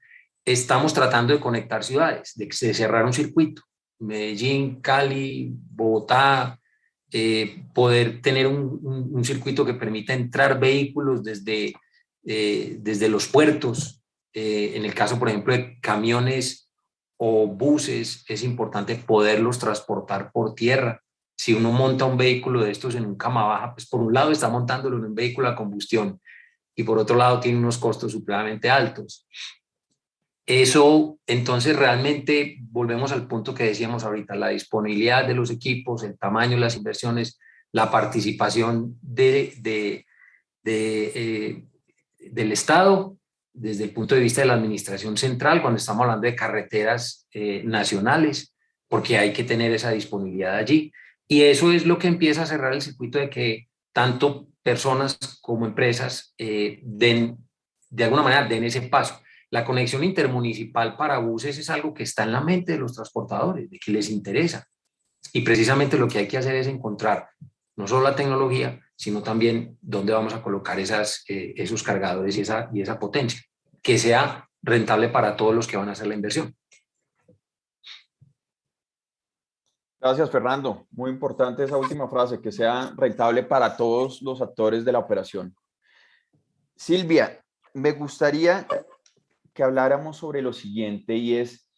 Estamos tratando de conectar ciudades, de cerrar un circuito. Medellín, Cali, Bogotá, poder tener un circuito que permita entrar vehículos desde los puertos. En el caso, por ejemplo, de camiones o buses, es importante poderlos transportar por tierra. Si uno monta un vehículo de estos en un cama baja, pues por un lado está montándolo en un vehículo a combustión y por otro lado tiene unos costos supremamente altos. Eso, entonces, realmente volvemos al punto que decíamos ahorita, la disponibilidad de los equipos, el tamaño de las inversiones, la participación del Estado, desde el punto de vista de la administración central, cuando estamos hablando de carreteras nacionales, porque hay que tener esa disponibilidad allí. Y eso es lo que empieza a cerrar el circuito de que tanto personas como empresas de alguna manera den ese paso. La conexión intermunicipal para buses es algo que está en la mente de los transportadores, de que les interesa. Y precisamente lo que hay que hacer es encontrar no solo la tecnología, sino también dónde vamos a colocar esos cargadores y esa potencia, que sea rentable para todos los que van a hacer la inversión. Gracias, Fernando. Muy importante esa última frase, que sea rentable para todos los actores de la operación. Silvia, me gustaría que habláramos sobre lo siguiente, y es,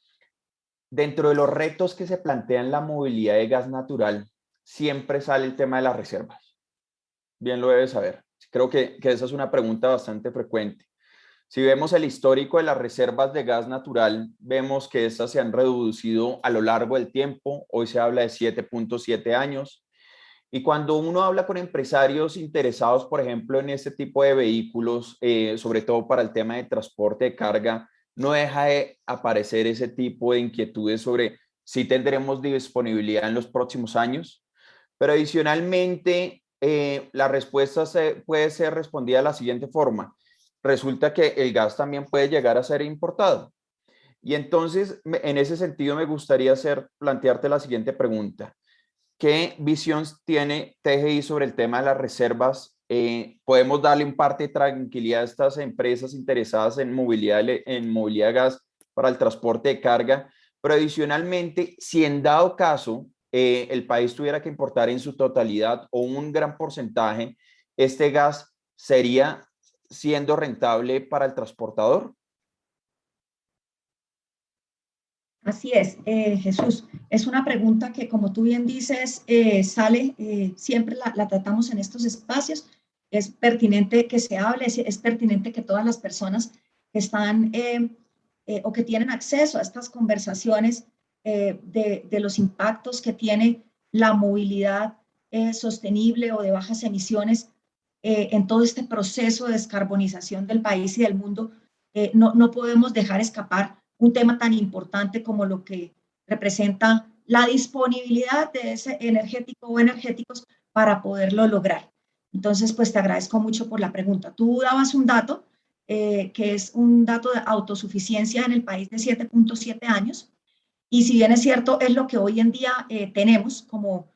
dentro de los retos que se plantean la movilidad de gas natural, siempre sale el tema de las reservas. Bien lo debes saber. Creo que esa es una pregunta bastante frecuente. Si vemos el histórico de las reservas de gas natural, vemos que estas se han reducido a lo largo del tiempo. Hoy se habla de 7.7 años. Y cuando uno habla con empresarios interesados, por ejemplo, en este tipo de vehículos, sobre todo para el tema de transporte de carga, no deja de aparecer ese tipo de inquietudes sobre si tendremos disponibilidad en los próximos años. Pero adicionalmente, la respuesta puede ser respondida de la siguiente forma. Resulta que el gas también puede llegar a ser importado. Y entonces, en ese sentido, me gustaría plantearte la siguiente pregunta. ¿Qué visión tiene TGI sobre el tema de las reservas? ¿Podemos darle un parte de tranquilidad a estas empresas interesadas en movilidad de gas para el transporte de carga? Pero adicionalmente, si en dado caso el país tuviera que importar en su totalidad o un gran porcentaje, ¿este gas sería siendo rentable para el transportador? Así es, Jesús. Es una pregunta que, como tú bien dices, sale, siempre la tratamos en estos espacios. Es pertinente que se hable, es pertinente que todas las personas que están o que tienen acceso a estas conversaciones de los impactos que tiene la movilidad sostenible o de bajas emisiones en todo este proceso de descarbonización del país y del mundo, no podemos dejar escapar un tema tan importante como lo que representa la disponibilidad de ese energético o energéticos para poderlo lograr. Entonces, pues te agradezco mucho por la pregunta. Tú dabas un dato, que es un dato de autosuficiencia en el país de 7.7 años, y si bien es cierto, es lo que hoy en día tenemos como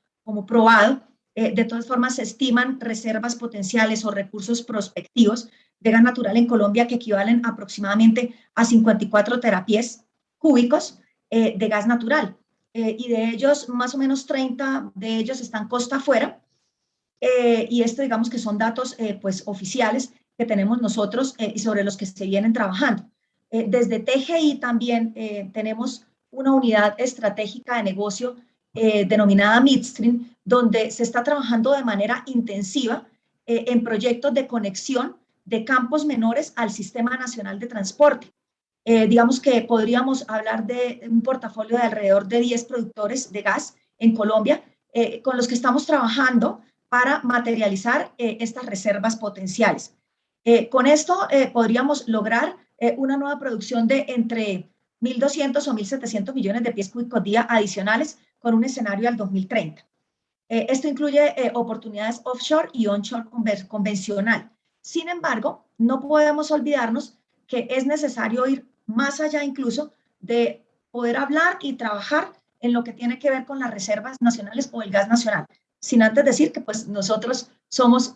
probado, de todas formas se estiman reservas potenciales o recursos prospectivos de gas natural en Colombia que equivalen aproximadamente a 54 terapiés cúbicos de gas natural. Y de ellos, más o menos 30 de ellos están costa afuera. Y esto, digamos que son datos pues oficiales que tenemos nosotros y sobre los que se vienen trabajando. Desde TGI también tenemos una unidad estratégica de negocio denominada Midstream, donde se está trabajando de manera intensiva en proyectos de conexión de campos menores al Sistema Nacional de Transporte. Digamos que podríamos hablar de un portafolio de alrededor de 10 productores de gas en Colombia, con los que estamos trabajando para materializar estas reservas potenciales. Con esto podríamos lograr una nueva producción de entre 1.200 o 1.700 millones de pies cúbicos día adicionales con un escenario al 2030. Esto incluye oportunidades offshore y onshore convencional. Sin embargo, no podemos olvidarnos que es necesario ir más allá incluso de poder hablar y trabajar en lo que tiene que ver con las reservas nacionales o el gas nacional. Sin antes decir que pues nosotros somos,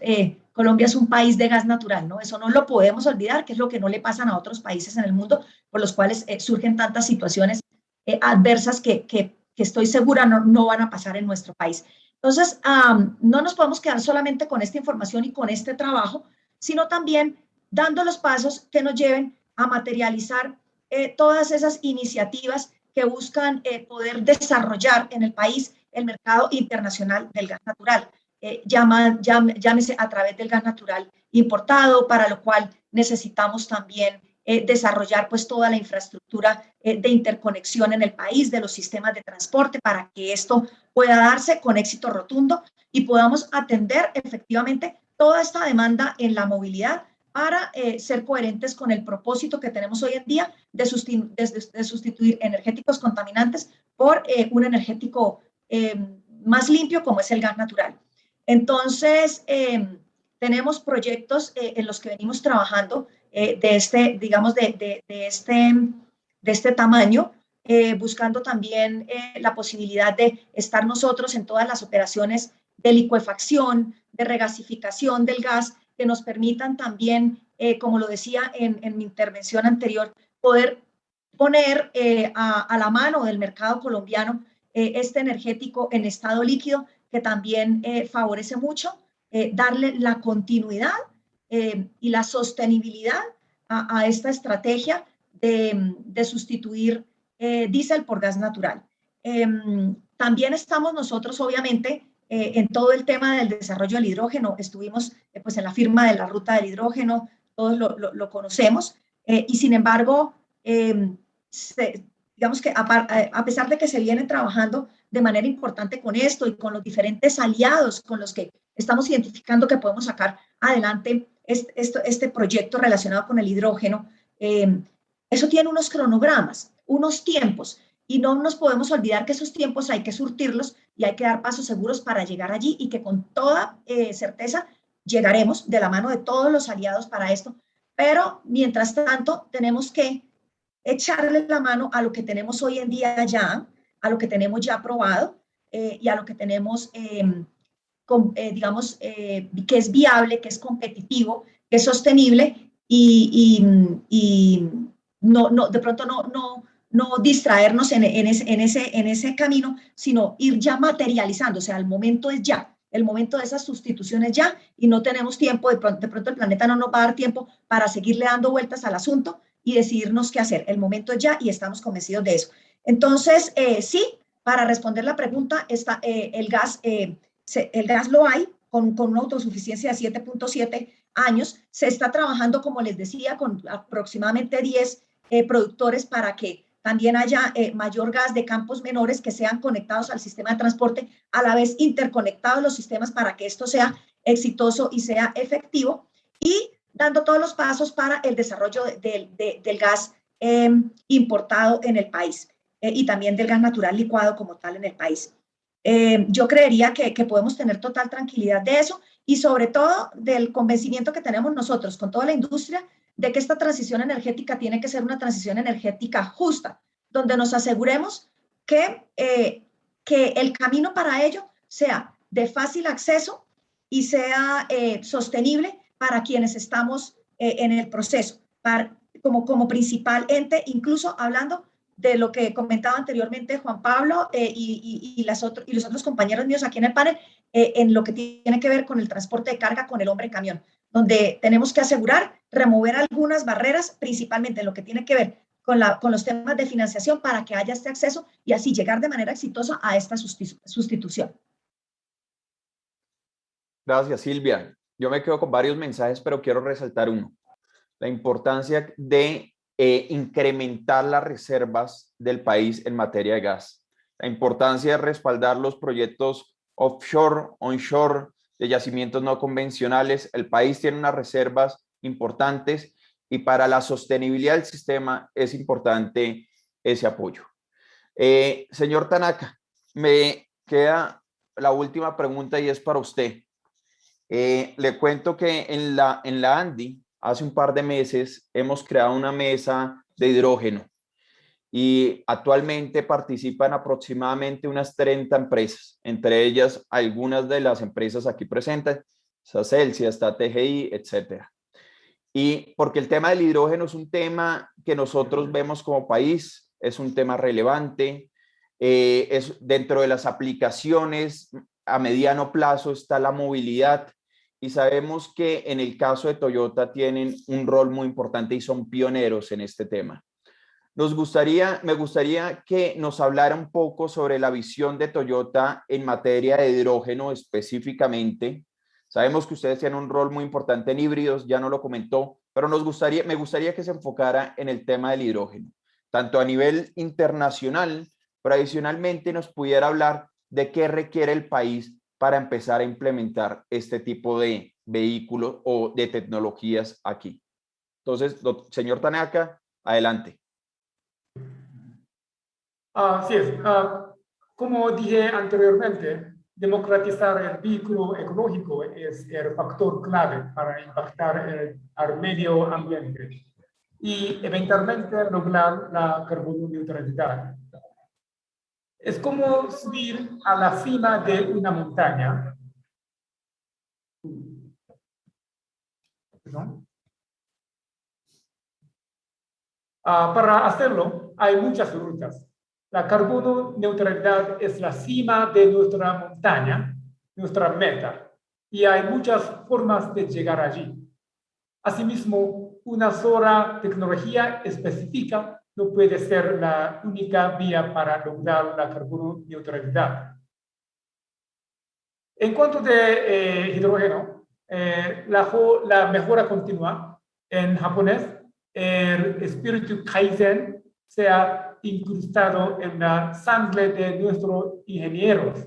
Colombia es un país de gas natural, ¿no? Eso no lo podemos olvidar, que es lo que no le pasan a otros países en el mundo, por los cuales surgen tantas situaciones adversas que estoy segura no van a pasar en nuestro país. Entonces, no nos podemos quedar solamente con esta información y con este trabajo, sino también dando los pasos que nos lleven a materializar todas esas iniciativas que buscan poder desarrollar en el país el mercado internacional del gas natural. Llámese a través del gas natural importado, para lo cual necesitamos también desarrollar pues toda la infraestructura de interconexión en el país, de los sistemas de transporte, para que esto pueda darse con éxito rotundo y podamos atender efectivamente toda esta demanda en la movilidad para ser coherentes con el propósito que tenemos hoy en día de sustituir energéticos contaminantes por un energético más limpio como es el gas natural. Entonces, tenemos proyectos en los que venimos trabajando de este, digamos, de este tamaño, buscando también la posibilidad de estar nosotros en todas las operaciones de licuefacción, de regasificación del gas, que nos permitan también, como lo decía en mi intervención anterior, poder poner a la mano del mercado colombiano este energético en estado líquido, que también favorece mucho darle la continuidad y la sostenibilidad a esta estrategia de sustituir diésel por gas natural. También estamos nosotros, obviamente, en todo el tema del desarrollo del hidrógeno. Estuvimos pues en la firma de la ruta del hidrógeno, todos lo conocemos, y sin embargo, digamos que a pesar de que se viene trabajando de manera importante con esto y con los diferentes aliados con los que estamos identificando que podemos sacar adelante este proyecto relacionado con el hidrógeno, eso tiene unos cronogramas, unos tiempos, y no nos podemos olvidar que esos tiempos hay que surtirlos y hay que dar pasos seguros para llegar allí, y que con toda certeza llegaremos de la mano de todos los aliados para esto. Pero mientras tanto tenemos que echarle la mano a lo que tenemos hoy en día ya, a lo que tenemos ya aprobado y a lo que tenemos, digamos, que es viable, que es competitivo, que es sostenible, y no, de pronto no distraernos en ese camino, sino ir ya materializando. O sea, el momento es ya. El momento de esas sustituciones ya, y no tenemos tiempo, de pronto el planeta no nos va a dar tiempo para seguirle dando vueltas al asunto y decidirnos qué hacer. El momento es ya y estamos convencidos de eso. Entonces, sí, para responder la pregunta, el gas lo hay con una autosuficiencia de 7.7 años. Se está trabajando, como les decía, con aproximadamente 10 productores para que también haya mayor gas de campos menores que sean conectados al sistema de transporte, a la vez interconectados los sistemas para que esto sea exitoso y sea efectivo, y dando todos los pasos para el desarrollo del gas importado en el país y también del gas natural licuado como tal en el país. Yo creería que podemos tener total tranquilidad de eso, y sobre todo del convencimiento que tenemos nosotros con toda la industria de que esta transición energética tiene que ser una transición energética justa, donde nos aseguremos que el camino para ello sea de fácil acceso y sea sostenible para quienes estamos en el proceso, como principal ente, incluso hablando de lo que comentaba anteriormente Juan Pablo y los otros compañeros míos aquí en el panel, en lo que tiene que ver con el transporte de carga con el hombre camión, donde tenemos que asegurar, remover algunas barreras, principalmente en lo que tiene que ver con los temas de financiación, para que haya este acceso y así llegar de manera exitosa a esta sustitución. Gracias, Silvia. Yo me quedo con varios mensajes, pero quiero resaltar uno. La importancia de incrementar las reservas del país en materia de gas. La importancia de respaldar los proyectos offshore, onshore, de yacimientos no convencionales. El país tiene unas reservas importantes y para la sostenibilidad del sistema es importante ese apoyo. Señor Tanaka, me queda la última pregunta y es para usted. Le cuento que en la ANDI, hace un par de meses, hemos creado una mesa de hidrógeno y actualmente participan aproximadamente unas 30 empresas, entre ellas algunas de las empresas aquí presentes, está Celsia, está TGI, etcétera. Y porque el tema del hidrógeno es un tema que nosotros vemos como país, es un tema relevante, es dentro de las aplicaciones a mediano plazo está la movilidad y sabemos que en el caso de Toyota tienen un rol muy importante y son pioneros en este tema. Me gustaría que nos hablara un poco sobre la visión de Toyota en materia de hidrógeno específicamente. Sabemos que ustedes tienen un rol muy importante en híbridos, ya no lo comentó, pero me gustaría que se enfocara en el tema del hidrógeno, tanto a nivel internacional, pero adicionalmente nos pudiera hablar de qué requiere el país para empezar a implementar este tipo de vehículos o de tecnologías aquí. Entonces, señor Tanaka, adelante. Así es. Como dije anteriormente, democratizar el vehículo ecológico es el factor clave para impactar al medio ambiente y eventualmente lograr la carbono neutralidad. Es como subir a la cima de una montaña. ¿Perdón? Para hacerlo, hay muchas rutas. La carbono neutralidad es la cima de nuestra montaña, nuestra meta, y hay muchas formas de llegar allí. Asimismo, una sola tecnología específica no puede ser la única vía para lograr la carbono neutralidad. En cuanto de hidrógeno, la mejora continua en japonés, el espíritu Kaizen se ha incrustado en la sangre de nuestros ingenieros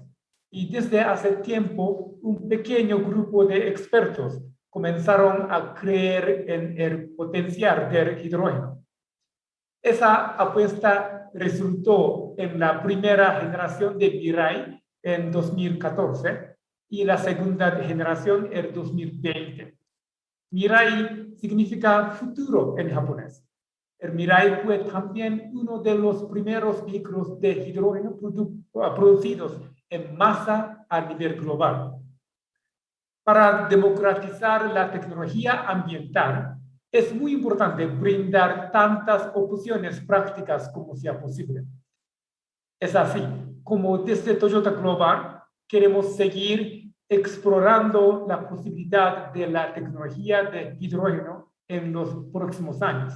y desde hace tiempo un pequeño grupo de expertos comenzaron a creer en el potencial del hidrógeno. Esa apuesta resultó en la primera generación de Mirai en 2014 y la segunda generación en 2020. Mirai significa futuro en japonés. El Mirai fue también uno de los primeros vehículos de hidrógeno producidos en masa a nivel global. Para democratizar la tecnología ambiental, es muy importante brindar tantas opciones prácticas como sea posible. Es así como desde Toyota Global queremos seguir explorando la posibilidad de la tecnología de hidrógeno en los próximos años.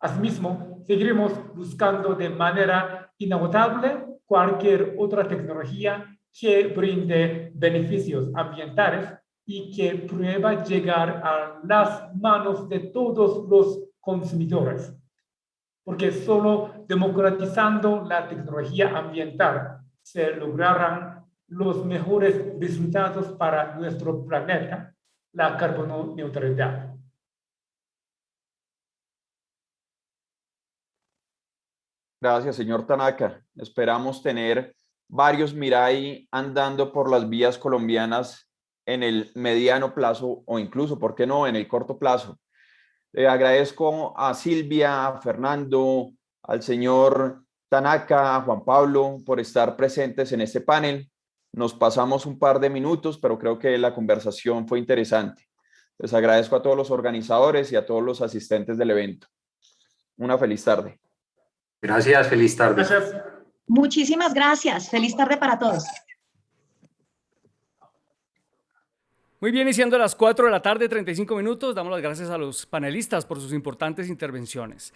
Asimismo, seguiremos buscando de manera inagotable cualquier otra tecnología que brinde beneficios ambientales y que prueba llegar a las manos de todos los consumidores. Porque solo democratizando la tecnología ambiental se lograrán los mejores resultados para nuestro planeta, la carbono neutralidad. Gracias, señor Tanaka. Esperamos tener varios Mirai andando por las vías colombianas en el mediano plazo o incluso, ¿por qué no?, en el corto plazo. Agradezco a Silvia, a Fernando, al señor Tanaka, a Juan Pablo por estar presentes en este panel. Nos pasamos un par de minutos, pero creo que la conversación fue interesante. Les agradezco a todos los organizadores y a todos los asistentes del evento. Una feliz tarde. Gracias, feliz tarde. Gracias. Muchísimas gracias. Feliz tarde para todos. Muy bien, iniciando a las 4 de la tarde, 35 minutos, damos las gracias a los panelistas por sus importantes intervenciones.